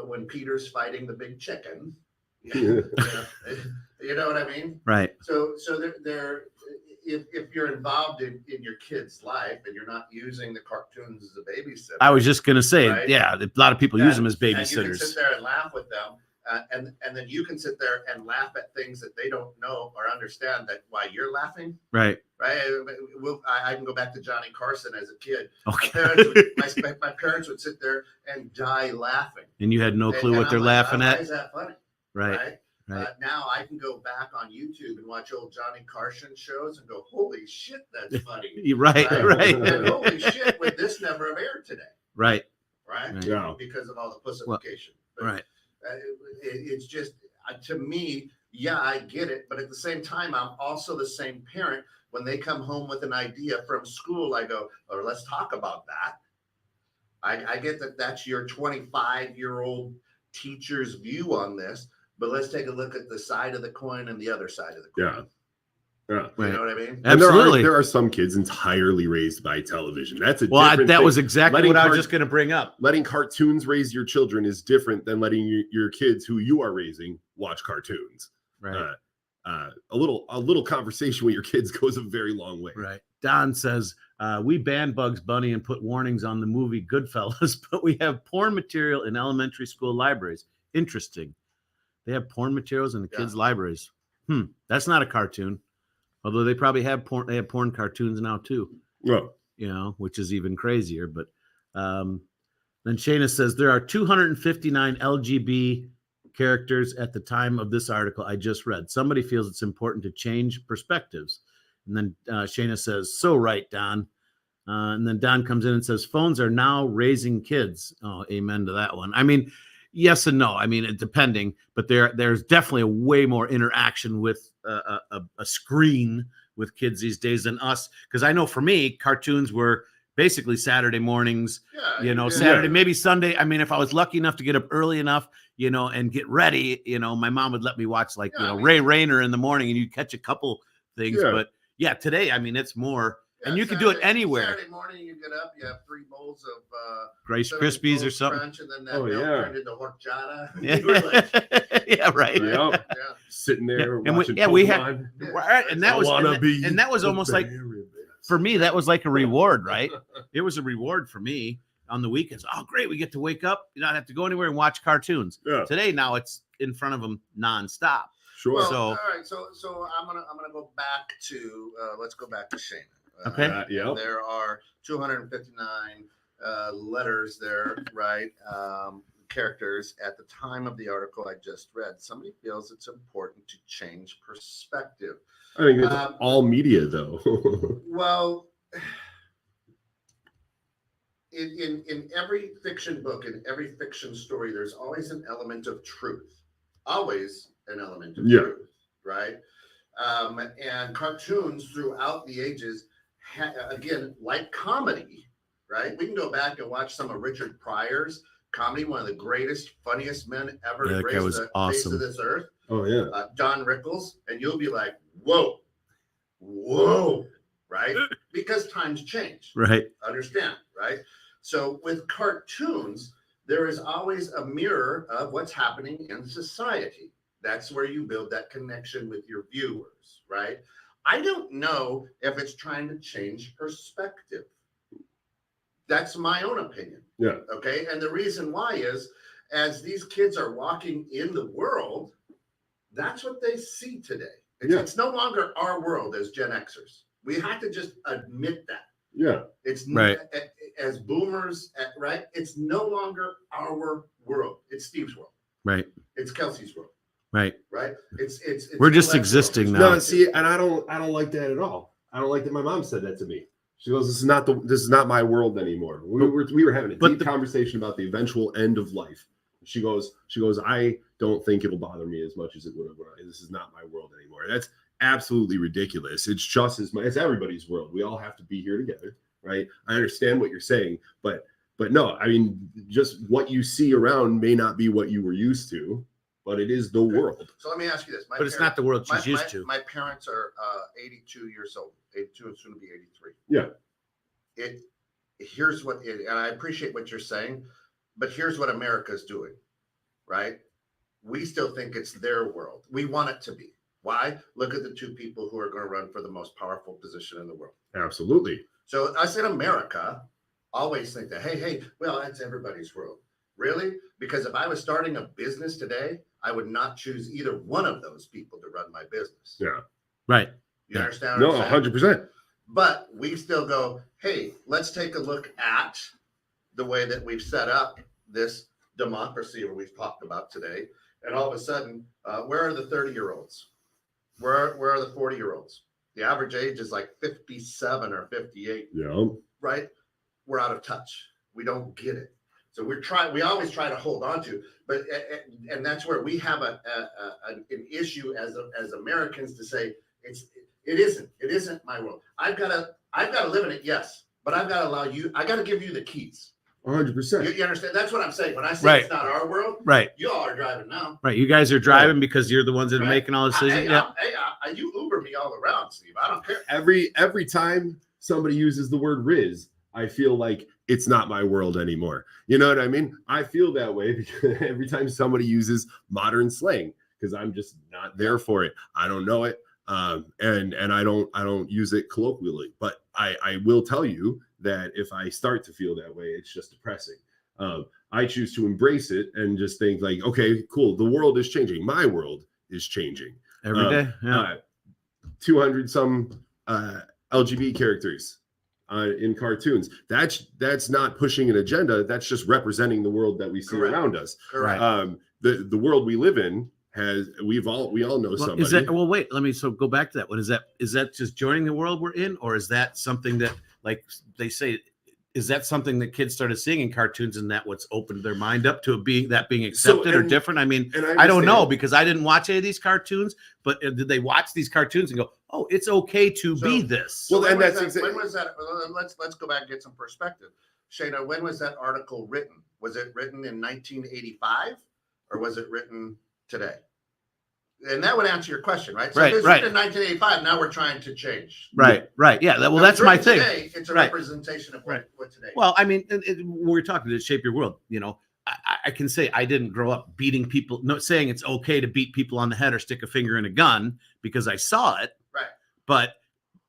when Peter's fighting the big chicken, you know what I mean? Right. So there, if you're involved in your kid's life and you're not using the cartoons as a babysitter, I was just going to say, right? yeah, a lot of people use them as and you can babysitters. sit there and laugh with them, and then you can sit there and laugh at things that they don't know or understand that why you're laughing. Right. Right. I can go back to Johnny Carson as a kid. Okay. My parents would sit there and die laughing. And you had no clue what I'm they're like, laughing why at. is that funny? Right. Right. Now I can go back on YouTube and watch old Johnny Carson shows and go, holy shit, that's funny. Right. And holy shit, would this never have aired today? Right. Right. Yeah. Because of all the pussification. Right. It's just, to me, yeah, I get it. But at the same time, I'm also the same parent. When they come home with an idea from school, I go, or let's talk about that. I get that that's your 25-year-old teacher's view on this, but let's take a look at the side of the coin and the other side of the coin. Yeah. You know what I mean? And Absolutely. there are some kids entirely raised by television. That's a Well, different that thing. was exactly what I was just going to bring up. Letting cartoons raise your children is different than letting your kids who you are raising watch cartoons. Right. A little conversation with your kids goes a very long way. Right. Don says, we banned Bugs Bunny and put warnings on the movie Goodfellas, but we have porn material in elementary school libraries. Interesting. They have porn materials in the kids' libraries. That's not a cartoon. Although they probably have porn. They have porn cartoons now too. Well, you know, which is even crazier. But then Shayna says there are 259 LGB characters at the time of this article I just read. Somebody feels it's important to change perspectives. And then Shayna says, so right, Don. And then Don comes in and says, phones are now raising kids. Oh, amen to that one. I mean, yes and no. I mean, it depending, but there's definitely a way more interaction with a screen with kids these days than us. Because I know for me, cartoons were basically Saturday mornings, Saturday, maybe Sunday. I mean, if I was lucky enough to get up early enough, and get ready, my mom would let me watch Ray Rayner in the morning and you'd catch a couple things. Yeah. But yeah, today, I mean, it's more, and you can do it anywhere. Saturday morning, you get up, you have 3 bowls of Rice Krispies or something. Crunch, and then that milk turned into horchata. Yeah. You were like, Yeah, right. Yeah. Sitting there And watching we had, Pokemon. right, and that was, and that was almost like, for me, that was like a reward, right? It was a reward for me on the weekends. Oh, great. We get to wake up, not have to go anywhere and watch cartoons. Yeah. Today, now it's in front of them nonstop. Sure. Well, So- all right. So I'm gonna go back to let's go back to Shayna. Okay. And there are 259 letters there, right? Characters at the time of the article I just read. Somebody feels it's important to change perspective. I think it's all media, though. Well, in every fiction book, in every fiction story, there's always an element of truth. Always an element of truth, right? And cartoons throughout the ages, again, like comedy, right? We can go back and watch some of Richard Pryor's comedy, one of the greatest, funniest men ever to grace the face of this earth. Oh, yeah. Don Rickles, and you'll be like, whoa, right? Because times change. Right. Understand, right? So with cartoons, there is always a mirror of what's happening in society. That's where you build that connection with your viewers, right? I don't know if it's trying to change perspective. That's my own opinion. Yeah. Okay. And the reason why is as these kids are walking in the world, that's what they see today. It's no longer our world as Gen Xers. We have to just admit that. Yeah. It's right. As boomers, right? It's no longer our world. It's Steve's world. Right. It's Kelsey's world. Right. Right. It's we're just Colette's existing world. now. No, see, and I don't like that at all. I don't like that my mom said that to me. She goes, "This is not my world anymore." We were having a deep conversation about the eventual end of life. She goes, I don't think it'll bother me as much as it would have. This is not my world anymore. That's absolutely ridiculous. It's just it's everybody's world. We all have to be here together, right? I understand what you're saying, but no, I mean, just what you see around may not be what you were used to, but it is the world. So let me ask you this. But it's not the world she's used to. My parents are 82 years old, 82 and soon to be 83. Yeah. Here's what, and I appreciate what you're saying, but here's what America's doing, right? We still think it's their world. We want it to be. Why? Look at the two people who are going to run for the most powerful position in the world. Absolutely. So us in America always think that, hey, well, that's everybody's world. Really? Because if I was starting a business today, I would not choose either one of those people to run my business. Yeah. Right. You Yeah. understand No, what I'm saying? 100%. But we still go, hey, let's take a look at the way that we've set up this democracy that we've talked about today. And all of a sudden, where are the 30-year-olds? Where are the 40-year-olds? The average age is like 57 or 58, Yeah. right? We're out of touch. We don't get it. So we always try to hold on to, but and that's where we have an issue as Americans to say it isn't my world. I've got to live in it, yes, but I've got to allow you. I got to give you the keys. 100%. You understand? That's what I'm saying. When I say Right. it's not our world, Right. you all are driving now. Right. You guys are driving because you're the ones that are Right. making all the decisions. Yeah. You Uber me all around, Steve. I don't care. Every time somebody uses the word Riz, I feel like it's not my world anymore. You know what I mean? I feel that way because every time somebody uses modern slang, because I'm just not there for it. I don't know it. And I don't use it colloquially, but I will tell you that if I start to feel that way, it's just depressing. I choose to embrace it and just think like, okay, cool. The world is changing. My world is changing Every day. Yeah. 200 some LGBT characters in cartoons. That's not pushing an agenda. That's just representing the world that we see Correct. around us. Correct. The world we live in we all know somebody. Is that, well, wait, so go back to that. What is that? Is that just joining the world we're in? Or is that something that, like they say, is that something that kids started seeing in cartoons and that what's opened their mind up to being accepted or different? I mean, I don't know because I didn't watch any of these cartoons, but did they watch these cartoons and go, oh, it's okay to be this? Well, and that's exactly. When was that? Let's go back and get some perspective. Shayna, when was that article written? Was it written in 1985 or was it written today? And that would answer your question, right? So right, this right. is in 1985. Now we're trying to change. Right, right. Yeah, well, that's my thing. Today, it's a representation of what today. Well, I mean, we're talking to shape your world. You know, I can say I didn't grow up beating people, not saying it's okay to beat people on the head or stick a finger in a gun because I saw it. Right. But,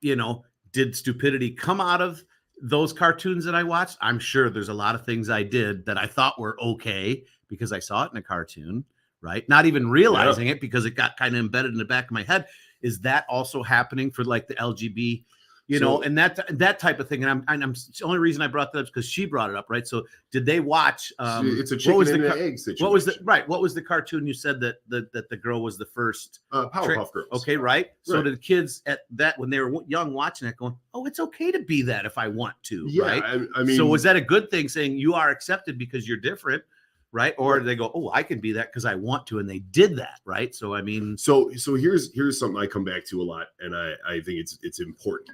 you know, did stupidity come out of those cartoons that I watched? I'm sure there's a lot of things I did that I thought were okay because I saw it in a cartoon. Right. Not even realizing it because it got kind of embedded in the back of my head. Is that also happening for like the LGB, you know, and that type of thing? And I'm the only reason I brought that up is because she brought it up. Right. So did they watch? It's a chicken and an egg situation. What was the cartoon you said that the girl was the first? Powerpuff Girls. Okay. Right. So did the kids at that when they were young watching it going, oh, it's okay to be that if I want to. Yeah, right. I mean, so was that a good thing saying you are accepted because you're different? Right. Or they go, oh, I can be that because I want to. And they did that. Right. So, I mean, so here's something I come back to a lot. And I think it's important.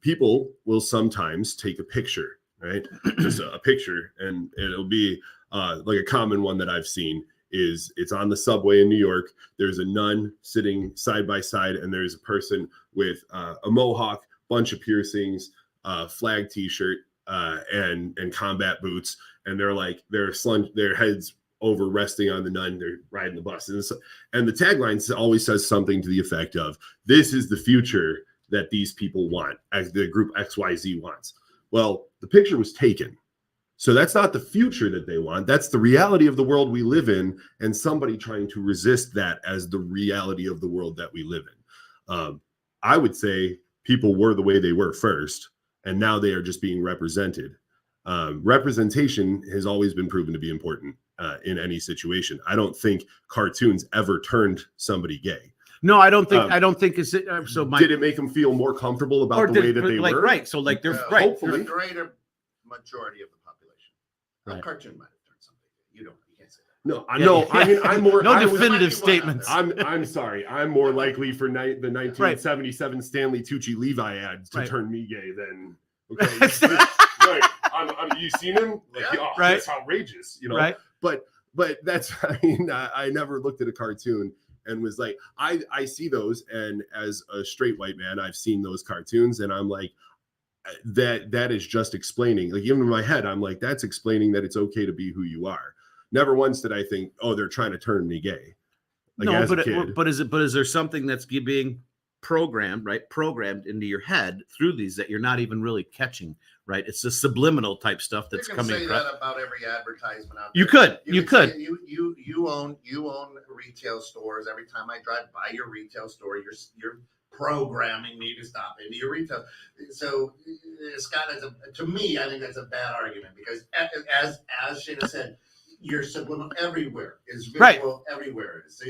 People will sometimes take a picture, right? Just a picture. And it'll be like a common one that I've seen is it's on the subway in New York. There's a nun sitting side by side. And there's a person with a mohawk, bunch of piercings, flag t-shirt, and combat boots. And they're like, their heads over resting on the nun. They're riding the bus. And the tagline always says something to the effect of, this is the future that these people want, as the group XYZ wants. Well, the picture was taken. So that's not the future that they want. That's the reality of the world we live in. And somebody trying to resist that as the reality of the world that we live in. I would say people were the way they were first, and now they are just being represented. Representation has always been proven to be important in any situation. I don't think cartoons ever turned somebody gay. No, I don't think it's so. Did it make them feel more comfortable about the way that they were? Right. So like they're hopefully the greater majority of the population. A cartoon might have turned something. You can't say that. No, I know. I mean, I'm more. No definitive statements. I'm sorry. I'm more likely for the 1977 Stanley Tucci Levi ad to turn me gay than. Okay. Right. You seen him? Like, that's outrageous, you know. Right. But that's. I mean, I never looked at a cartoon and was like, I see those, and as a straight white man, I've seen those cartoons, and I'm like, that is just explaining. Like even in my head, I'm like, that's explaining that it's okay to be who you are. Never once did I think, oh, they're trying to turn me gay. Like No, as a kid. but is there something that's being programmed into your head through these that you're not even really catching, right? It's the subliminal type stuff that's you can coming say across. that about every advertisement out there. You could. You own retail stores. Every time I drive by your retail store, you're programming me to stop into your retail. So Scott, to me, I think that's a bad argument because as Shayna said, your subliminal everywhere is visual everywhere. So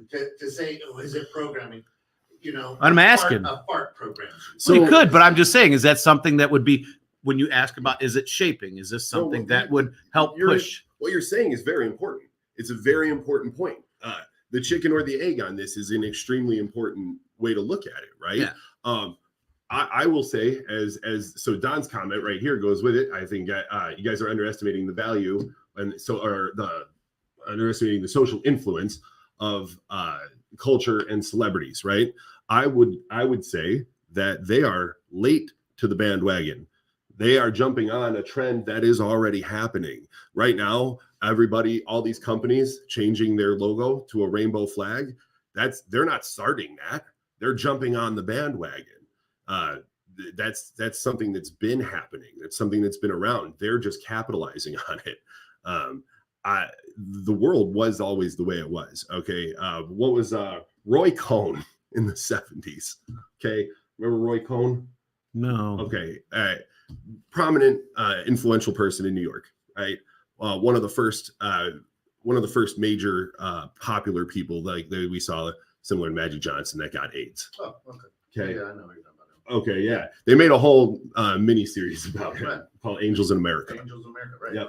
to say, oh, is it programming? You know, I'm asking. A fart program. So you could, but I'm just saying, is that something that would be when you ask about? Is it shaping? Is this something that would help push? What you're saying is very important. It's a very important point. The chicken or the egg on this is an extremely important way to look at it, right? Yeah. I will say, so Don's comment right here goes with it. I think you guys are underestimating the value underestimating the social influence of culture and celebrities, right? I would say that they are late to the bandwagon. They are jumping on a trend that is already happening right now. Everybody, all these companies changing their logo to a rainbow flag. They're not starting that. They're jumping on the bandwagon. That's something that's been happening. That's something that's been around. They're just capitalizing on it. The world was always the way it was. Okay. What was Roy Cohn in the 70s? Okay. Remember Roy Cohn? No. Okay. Prominent, influential person in New York, right? One of the first major popular people that we saw, similar to Magic Johnson, that got AIDS. Oh, okay. Okay. Yeah, I know what you're talking about. Okay, yeah. They made a whole mini series about it called Angels in America. Angels in America, right? Yep.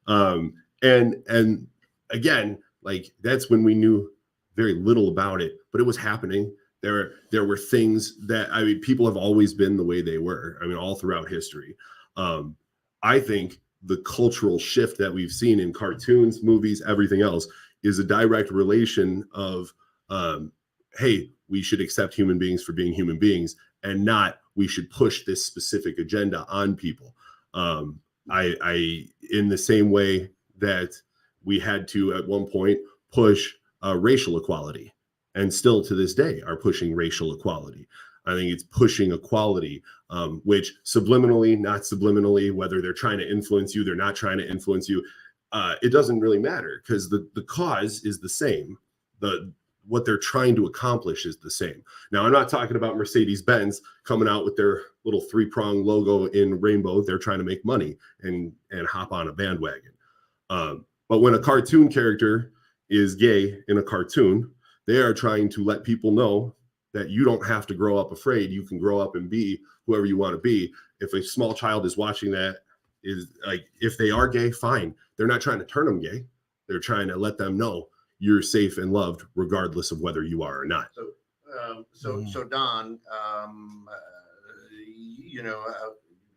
Right. And again, like that's when we knew very little about it, but it was happening. There were things that, I mean, people have always been the way they were. I mean, all throughout history. I think the cultural shift that we've seen in cartoons, movies, everything else is a direct relation of, hey, we should accept human beings for being human beings and not we should push this specific agenda on people. I in the same way that we had to at one point push racial equality, and still to this day are pushing racial equality. I think it's pushing equality, which subliminally, not subliminally, whether they're trying to influence you, they're not trying to influence you, it doesn't really matter because the cause is the same. What they're trying to accomplish is the same. Now, I'm not talking about Mercedes-Benz coming out with their little 3-prong logo in rainbow. They're trying to make money and hop on a bandwagon. But when a cartoon character is gay in a cartoon, they are trying to let people know that you don't have to grow up afraid. You can grow up and be whoever you want to be. If a small child is watching that, is like, if they are gay, fine. They're not trying to turn them gay. They're trying to let them know you're safe and loved regardless of whether you are or not. So Don,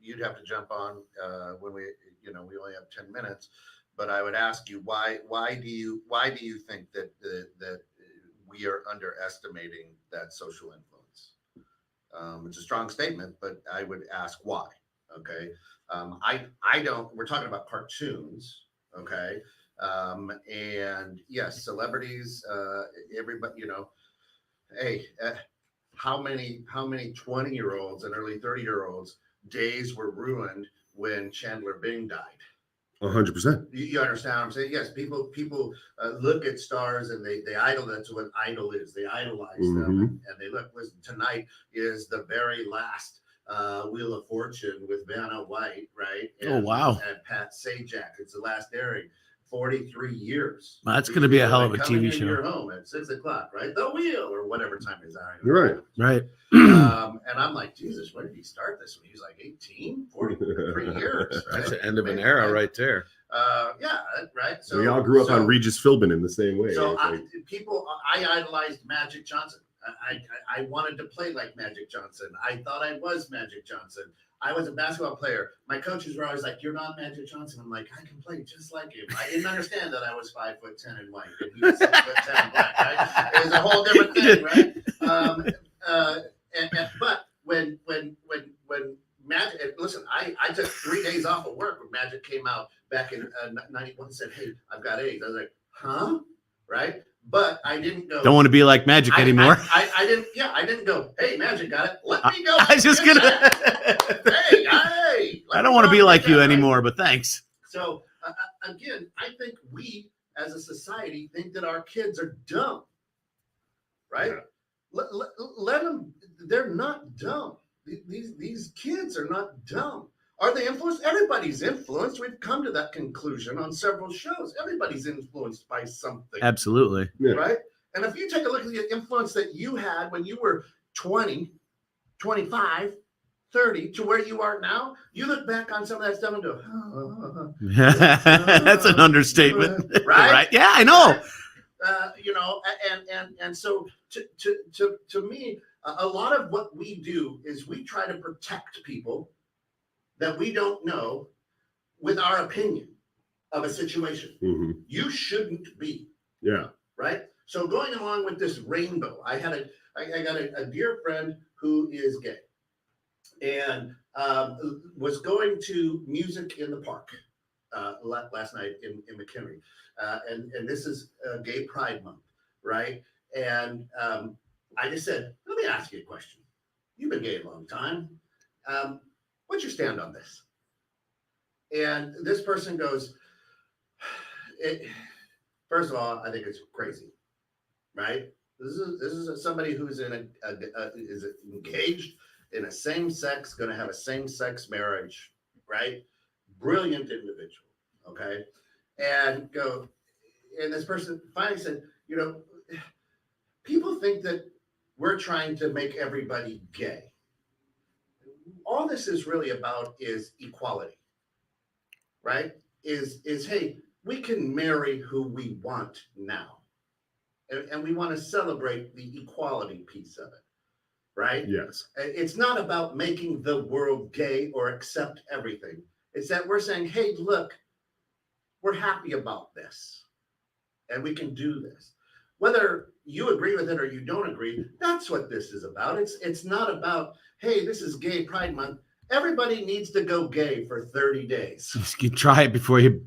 you'd have to jump on when we only have 10 minutes, but I would ask you why do you think that we are underestimating that social influence? It's a strong statement, but I would ask why. Okay. I don't, we're talking about cartoons. Okay. And yes, celebrities, everybody, hey, how many 20-year-olds and early 30-year-olds days were ruined when Chandler Bing died? 100%. You understand what I'm saying? Yes, people look at stars and they idol. That's what idol is. They idolize them and they look. Listen, tonight is the very last Wheel of Fortune with Vanna White, right? Oh, wow. And Pat Sajak. It's the last airing. 43 years. Well, that's going to be a hell of a TV show. Your home at 6:00, right? The Wheel or whatever time it is. Right. Right. And I'm like, Jesus, when did he start this? When he was like 18, 43 years. Right? That's the end of an era right there. Yeah, right. So we all grew up on Regis Philbin in the same way. So I idolized Magic Johnson. I wanted to play like Magic Johnson. I thought I was Magic Johnson. I was a basketball player. My coaches were always like, "You're not Magic Johnson." I'm like, "I can play just like him." I didn't understand that I was 5'10" and white, and he was 6'10" and black. Right? It was a whole different thing, right? But when Magic, listen, I took 3 days off of work when Magic came out back in '91. Said, "Hey, I've got AIDS." I was like, "Huh?" right? But I didn't go. Don't want to be like Magic anymore. I didn't. Yeah, I didn't go. Hey, Magic got it. Let me go. I was just gonna. hey. I don't want to be like you anymore, but thanks. So again, I think we as a society think that our kids are dumb, right? Yeah. Let them. They're not dumb. These kids are not dumb. Are they influenced? Everybody's influenced. We've come to that conclusion on several shows. Everybody's influenced by something. Absolutely. Yeah. Right? And if you take a look at the influence that you had when you were 20, 25, 30 to where you are now, you look back on some of that stuff and go, That's an understatement. Right? Yeah, I know. And so to me, a lot of what we do is we try to protect people that we don't know with our opinion of a situation. Mm-hmm. You shouldn't be. Yeah. Right? So going along with this rainbow, I got a dear friend who is gay and was going to music in the park last night in McHenry. And this is Gay Pride Month, right? And I just said, let me ask you a question. You've been gay a long time. What's your stand on this? And this person goes, first of all, I think it's crazy, right? This is somebody who's is engaged in a same-sex, going to have a same-sex marriage, right? Brilliant individual, okay? And this person finally said, people think that we're trying to make everybody gay. All this is really about is equality, right? Is hey, we can marry who we want now. And we want to celebrate the equality piece of it, right? Yes. It's not about making the world gay or accept everything. It's that we're saying, hey, look, we're happy about this and we can do this. Whether you agree with it or you don't agree, that's what this is about. It's not about, hey, this is Gay Pride Month. Everybody needs to go gay for 30 days. You try it before you.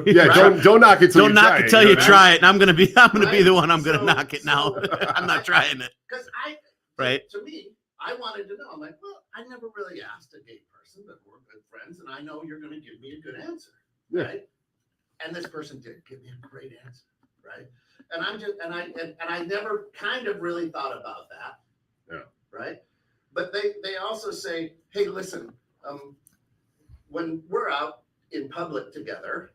Yeah, Right? don't knock it till Don't you knock try it till you try it. And I'm gonna be Right? the one. I'm gonna So- knock it now. so- I'm not trying it. Because Right. to me, I wanted to know. I'm like, well, I never really asked a gay person, but we're good friends, and I know you're going to give me a good answer, Yeah. right? And this person did give me a great answer, right? And I'm just, and I never kind of really thought about that, Yeah. right? But they also say, hey, listen, when we're out in public together,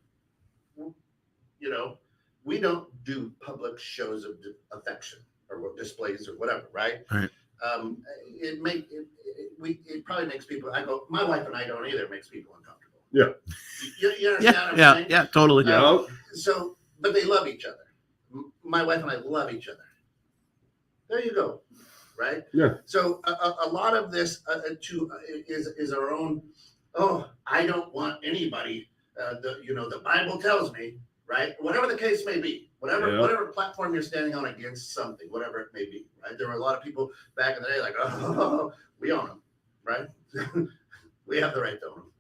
we don't do public shows of affection or displays or whatever, right? Right. It probably makes people. I go, my wife and I don't either. It makes people uncomfortable. Yeah. You understand what I'm saying? Yeah, totally. Yeah. So, but they love each other. My wife and I love each other. There you go, right? Yeah. So a lot of this is our own. Oh, I don't want anybody. The Bible tells me, right? Whatever the case may be, whatever platform you're standing on against something, whatever it may be, right? There were a lot of people back in the day like, oh, we own them, right? We have the right to own them.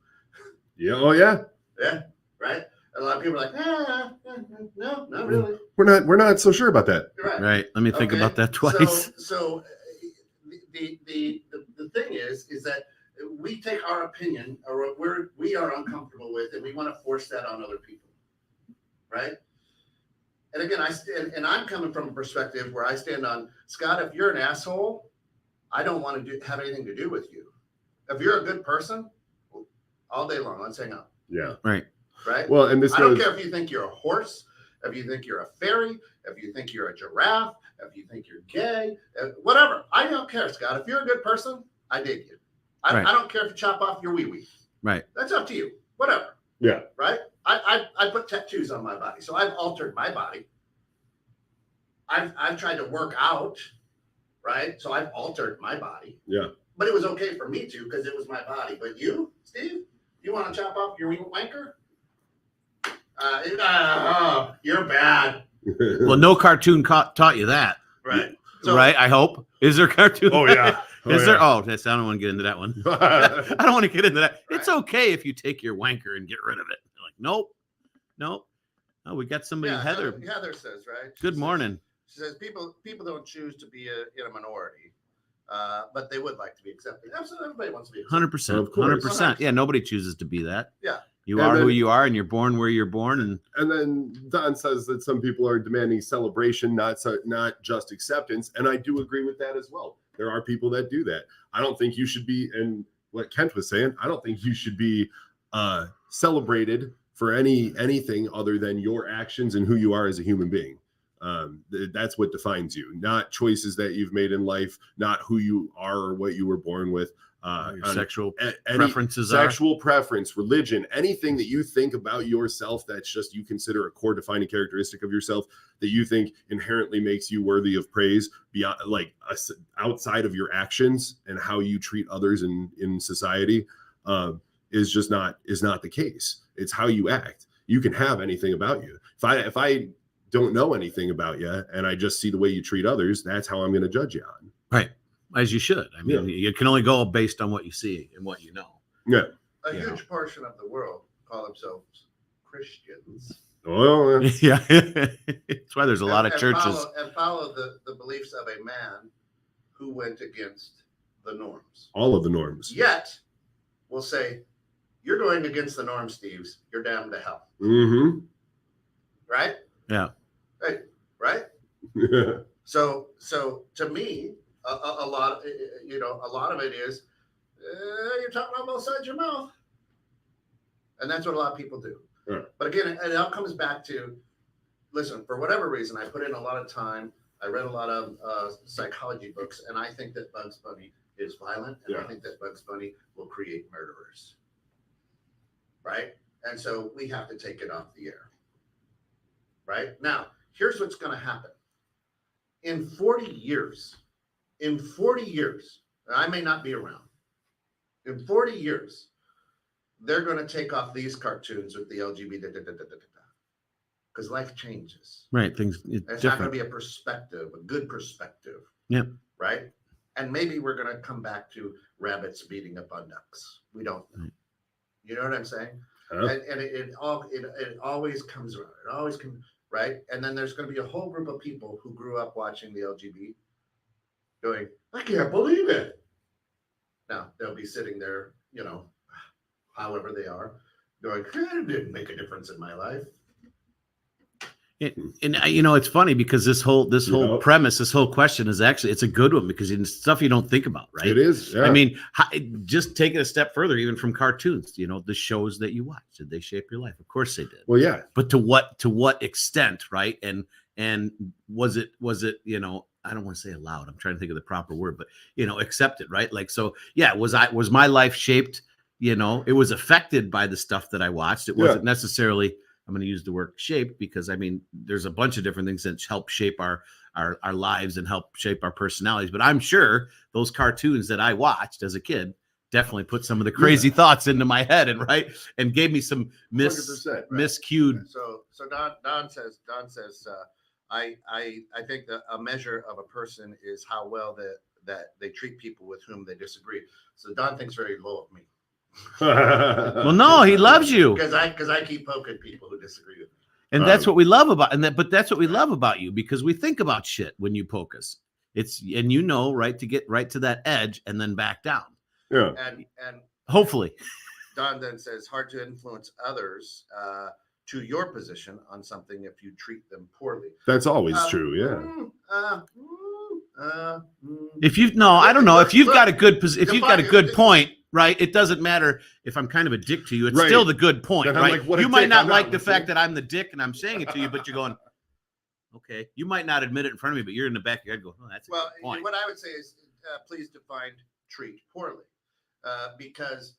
Yeah. Oh yeah. Yeah, right. A lot of people are like, no, not really. We're not so sure about that. You're right. Right. Let me think Okay. about that twice. So the thing is that we take our opinion or what we are uncomfortable with, and we want to force that on other people, right? And again, I'm coming from a perspective where I stand on, Scott, if you're an asshole, I don't want to have anything to do with you. If you're a good person, all day long, let's hang out. Yeah. Right. Right? Well, and this I don't goes. care if you think you're a horse, if you think you're a fairy, if you think you're a giraffe, if you think you're gay, whatever. I don't care, Scott. If you're a good person, I dig you. I don't care if you chop off your wee-wee. Right. That's up to you. Whatever. Yeah. Right? I put tattoos on my body, so I've altered my body. I've tried to work out, right? So I've altered my body. Yeah. But it was okay for me to because it was my body. But you, Steve, you want to chop off your wee wanker? You're bad. Well, no cartoon taught you that, Right. So, right? I hope. Is there cartoon? Oh yeah. Is there? Oh, I don't want to get into that one. there? I don't want to get into that. Right. It's okay if you take your wanker and get rid of it. Like, nope. Oh, we got somebody, Yeah, Heather. Heather says, right? Good morning. She says people don't choose to be in a minority, but they would like to be accepted. Absolutely, everybody wants to be accepted. 100%. Of course. 100%. Yeah, nobody chooses to be that. Yeah. You And are who then- you are, and you're born where you're born. And then Don says that some people are demanding celebration, not just acceptance. And I do agree with that as well. There are people that do that. I don't think you should be, and what Kent was saying, I don't think you should be celebrated for anything other than your actions and who you are as a human being. That's what defines you, not choices that you've made in life, not who you are or what you were born with. Your sexual Any preferences sexual preference, religion, anything that you think about yourself that's just you consider a core defining characteristic of yourself that you think inherently makes you worthy of praise beyond outside of your actions and how you treat others in society is not the case. It's how you act. You can have anything about you. If I don't know anything about you and I just see the way you treat others, that's how I'm going to judge you on. Right. As you should. I mean, you can only go based on what you see and what you know. Yeah. A huge portion of the world call themselves Christians. Well, Yeah. That's why there's a lot of churches. Follow the beliefs of a man who went against the norms. all of the norms. Yet, we'll say, you're going against the norm, Steves. You're damned to hell. Mm-hmm. Right? Yeah. Right? So to me, a lot of it is you're talking on both sides of your mouth, and that's what a lot of people do. Right. But again, it all comes back to, listen, for whatever reason, I put in a lot of time. I read a lot of psychology books, and I think that Bugs Bunny is violent, and I think that Bugs Bunny will create murderers. Right? And so we have to take it off the air. Right? Now, here's what's going to happen. In 40 years, and I may not be around. In 40 years, they're going to take off these cartoons with the LGBT because life changes. Right. It's not going to different. be a perspective, a good perspective. Yep. Right? And maybe we're going to come back to rabbits beating up on ducks. We don't know. Right. You know what I'm saying? Huh? And it always comes around. It always comes, right? And then there's going to be a whole group of people who grew up watching the LGBT going, I can't believe it. Now, they'll be sitting there, however they are, going, it didn't make a difference in my life. And it's funny because this whole premise, this whole question is actually, it's a good one because it's stuff you don't think about, right? It is. Yeah. I mean, just take it a step further, even from cartoons, the shows that you watch, did they shape your life? Of course they did. Well, yeah. But to what extent, right? And was it, I don't want to say allowed. I'm trying to think of the proper word, but accepted, right? Like, so yeah, was my life shaped, it was affected by the stuff that I watched. It wasn't necessarily, I'm going to use the word shape because there's a bunch of different things that help shape our lives and help shape our personalities. But I'm sure those cartoons that I watched as a kid definitely put some of the crazy thoughts into my head and gave me some 100%, miscued. So Don says, I think that a measure of a person is how well that they treat people with whom they disagree. So Don thinks very low of me. Well, no, he loves you. Because I keep poking people who disagree with me. And that's what we love about, but that's what we love about you because we think about shit when you poke us. Right, to get right to that edge and then back down. Yeah. And hopefully. Don then says, hard to influence others to your position on something if you treat them poorly. That's always true. Yeah. I don't know. If you've got a good point, right? It doesn't matter if I'm kind of a dick to you. It's still the good point, right? Like, you might not like the fact that I'm the dick and I'm saying it to you, but you're going, okay. You might not admit it in front of me, but you're in the back of your head going, oh, that's a good point. What I would say is please define treat poorly because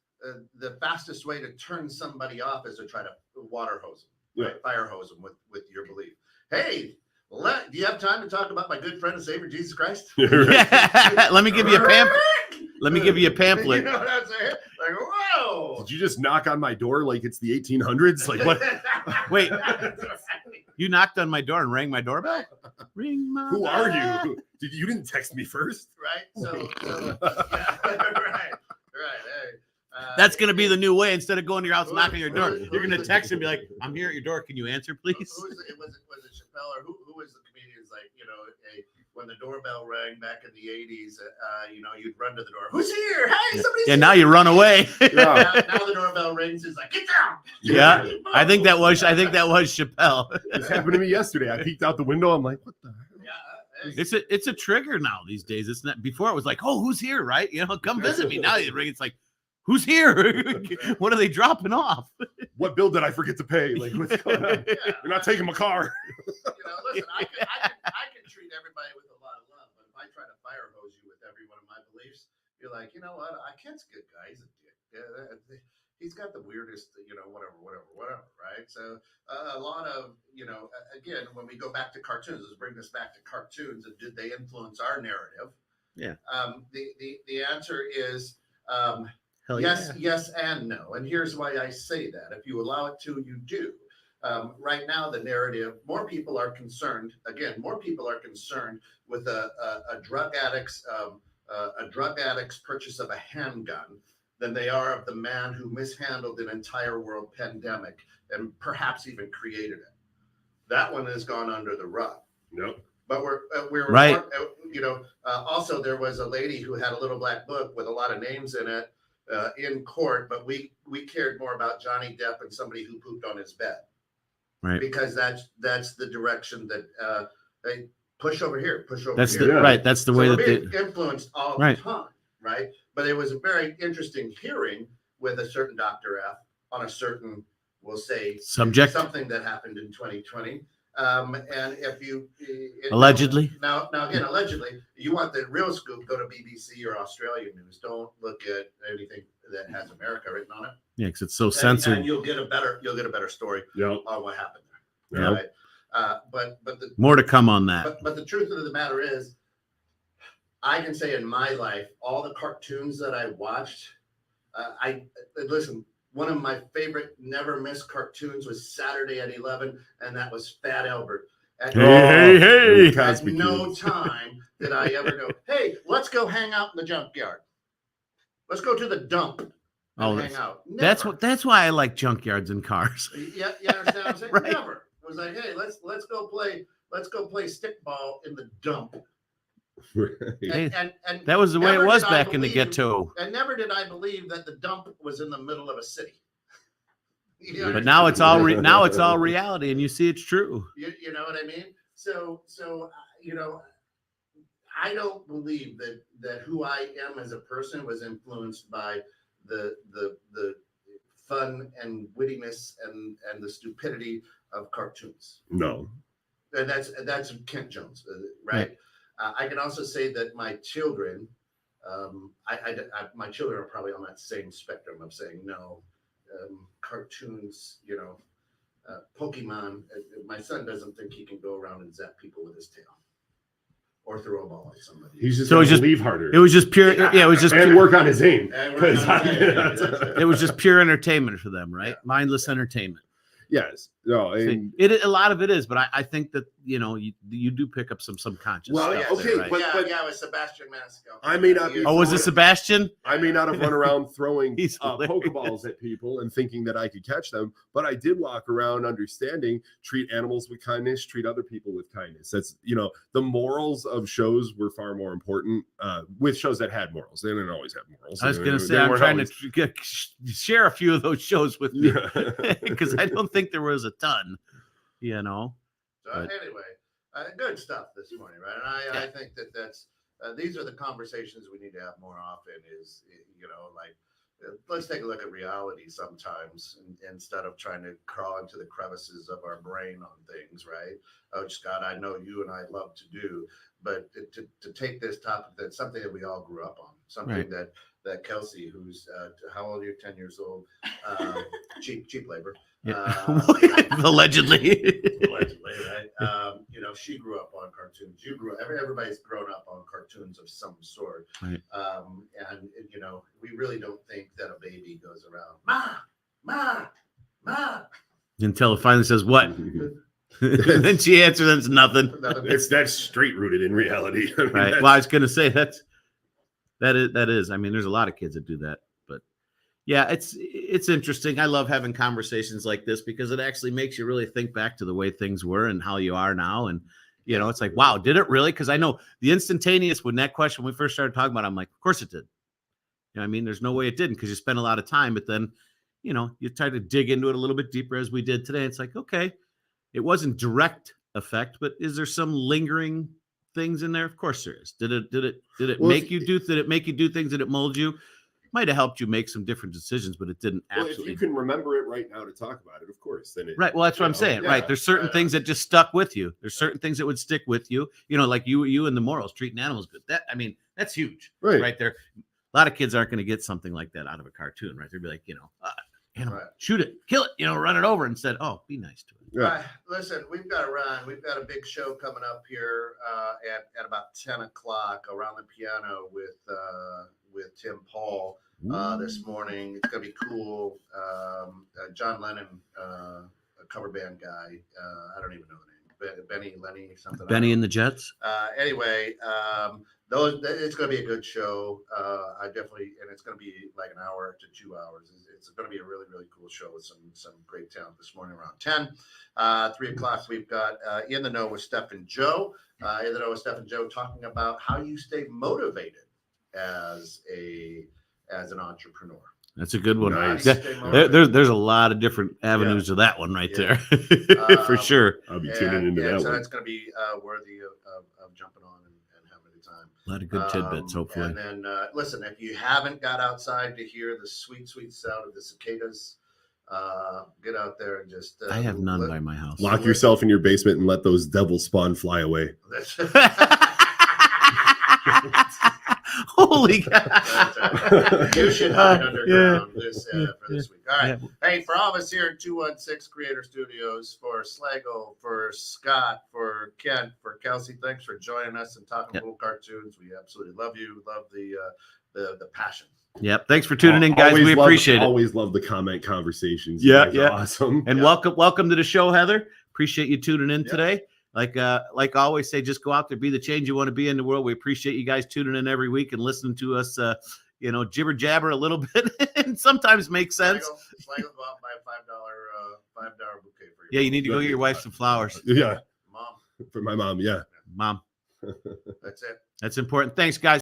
the fastest way to turn somebody off is to try to water hose them, right? Fire hose them with your belief. Hey, do you have time to talk about my good friend and Savior Jesus Christ? Yeah. Let me give you a pamphlet. Let me give you a pamphlet. You know what I'm saying? Like, whoa! Did you just knock on my door like it's the 1800s? Like what? Wait, you knocked on my door and rang my doorbell? Ring my Who bell. are you? You didn't text me first? Right? So yeah, right. Hey, That's gonna be the new way. Instead of going to your house, knocking on your door, who- you're gonna who's text the- and be like, "I'm here at your door. Can you answer, please?" Was it Chappelle or who was the comedians like, when the doorbell rang back in the 80s, you'd run to the door. Who's here? Hey, somebody's Yeah, now here. you run away. Now the doorbell rings. It's like, get down. Yeah, I think that was Chappelle. This happened to me yesterday. I peeked out the window. I'm like, what the heck? Yeah. It's a trigger now these days. It's not before it was like, oh, who's here, right? Come visit me. Now you ring, it's like, who's here? What are they dropping off? What bill did I forget to pay? Like, what's going on? Yeah. You're not taking my car. Listen, I can treat everybody with a lot of love, but if I try to fire hose you with every one of my beliefs, you're like, you know what? Kent's a good guy. He's a dick. He's got the weirdest, whatever, right? So a lot of, again, when we go back to cartoons, let's bring this back to cartoons. And did they influence our narrative? Yeah. The answer is Hell yes, yeah. yes, and no. And here's why I say that. If you allow it to, you do. Right now, the narrative, more people are concerned with a drug addict's purchase of a handgun than they are of the man who mishandled an entire world pandemic and perhaps even created it. That one has gone under the rug. Nope. But we're Right. Also, there was a lady who had a little black book with a lot of names in it in court, but we cared more about Johnny Depp and somebody who pooped on his bed. Right. Because that's the direction that they push over here, push over That's here. the Yeah. right. That's the way So that we're they, being influenced all Right. the time, right? But it was a very interesting hearing with a certain Dr. F on a certain, we'll say, subject. something that happened in 2020. And if you Allegedly. now again, allegedly, you want the real scoop, go to BBC or Australian news. Don't look at anything that has America written on it. Yeah, because it's so And censored. you'll get a better story Yep. on what happened there. Yep. Right? But the More to come on that. but the truth of the matter is, I can say in my life, all the cartoons that I watched, listen. One of my favorite never miss cartoons was Saturday at 11, and that was Fat Albert. At Hey. at Cosby no Kids. time did I ever go, hey, let's go hang out in the junkyard. Let's go to the dump and Oh, hang out. That's Never. why I like junkyards and cars. Yeah, you understand what I'm saying? Right. Never. It was like, hey, let's go play stickball in the dump. Hey, And That was the way it never was did I back in the believe- ghetto. And never did I believe that the dump was in the middle of a city. You But now it's all now it's all reality, and you see it's true. You know what I mean? So I don't believe that who I am as a person was influenced by the fun and wittiness and the stupidity of cartoons. No. And that's Kent Jones, right? I can also say that my children, my children are probably on that same spectrum of saying no. Cartoons, Pokemon. My son doesn't think he can go around and zap people with his tail or throw a ball at somebody. He's just So it's going to just- leave harder. It was just pure. Yeah, it was just. and Pure, work on his aim. And we're not saying it was just pure entertainment for them, right? Yeah. Mindless entertainment. Yes. No. See, And a lot of it is, but I think that you do pick up some subconscious. Well, stuff yeah, okay, there, right? but- with Sebastian Maniscalco. I may not be- Oh, was it Sebastian? I may not have run around throwing He's hilarious. Pokeballs at people and thinking that I could catch them, but I did walk around understanding, treat animals with kindness, treat other people with kindness. That's, the morals of shows were far more important with shows that had morals. They didn't always have morals. I was going to They say I'm weren't trying always- to share a few of those shows with you Yeah. because I don't think there was a ton. So But- anyway, good stuff this morning, right? And I think that's these are the conversations we need to have more often. Is let's take a look at reality sometimes instead of trying to crawl into the crevices of our brain on things, right? Oh, Scott, I know you and I love to do, but to take this topic, that's something that we all grew up on, something Right. that Kelsey, who's how old are you? 10 years old, cheap labor. Allegedly. Allegedly, right? She grew up on cartoons. Everybody's grown up on cartoons of some sort. Right. And we really don't think that a baby goes around, ma. Until it finally says what? And then she answers, and it's nothing. That's straight rooted in reality. I mean, Right. that's- Well, I was going to say that is. I mean, there's a lot of kids that do that, but Yeah, it's interesting. I love having conversations like this because it actually makes you really think back to the way things were and how you are now. And it's like, wow, did it really? Because I know the instantaneous when that question when we first started talking about it, I'm like, of course it did. I mean, there's no way it didn't because you spent a lot of time, but then you try to dig into it a little bit deeper as we did today. It's like, okay, it wasn't direct effect, but is there some lingering things in there? Of course there is. Did it Well, make you do things? Did it mold you? Might have helped you make some different decisions, but it didn't Well, absolutely. if you can remember it right now to talk about it, of course, then it. Right. Well, that's what I'm saying. Yeah, Right. There's certain things that just stuck with you. There's certain things that would stick with you. Like you and the morals, treating animals good. That's huge. Right. There. A lot of kids aren't going to get something like that out of a cartoon, right? They'd be like, animal, shoot it, kill it, run it over instead. Oh, be nice to it. Yeah. Listen, we've got to run. We've got a big show coming up here at about 10 o'clock around the piano with Tim Paul this morning. It's going to be cool. John Lennon, a cover band guy. I don't even know the name. Benny, Lenny, something. Benny and the Jets. Anyway, it's going to be a good show. I definitely, and it's going to be like an hour to 2 hours. It's going to be a really, really cool show with some great talent this morning around 10. 3 o'clock, we've got In the Know with Steph and Joe. In the Know with Steph and Joe talking about how you stay motivated as an entrepreneur. That's a good one. Nice. There's a lot of different avenues to that one right there, for sure. I'll be tuning into that so one. it's going to be worthy of jumping on and having a good time. A lot of good tidbits, hopefully. And then, listen, if you haven't got outside to hear the sweet, sweet sound of the cicadas, get out there and just. I have none by my house. Lock yourself in your basement and let those devil spawn fly away. Holy cow. You should hide underground for this week. All right. Hey, for all of us here at 216 Creator Studios, for Slagle, for Scott, for Kent, for Kelsey, thanks for joining us and talking little cartoons. We absolutely love you. Love the passion. Yep. Thanks for tuning in, guys. We appreciate it. Always love the comment conversations. Yeah. Awesome. And welcome to the show, Heather. Appreciate you tuning in today. Like I always say, just go out there, be the change you want to be in the world. We appreciate you guys tuning in every week and listening to us, jibber jabber a little bit and sometimes makes sense. Slagle, go out and buy a $5 bouquet for you. Yeah, you need to go get your wife some flowers. Yeah. Mom. For my mom. Yeah. Mom. That's it. That's important. Thanks, guys.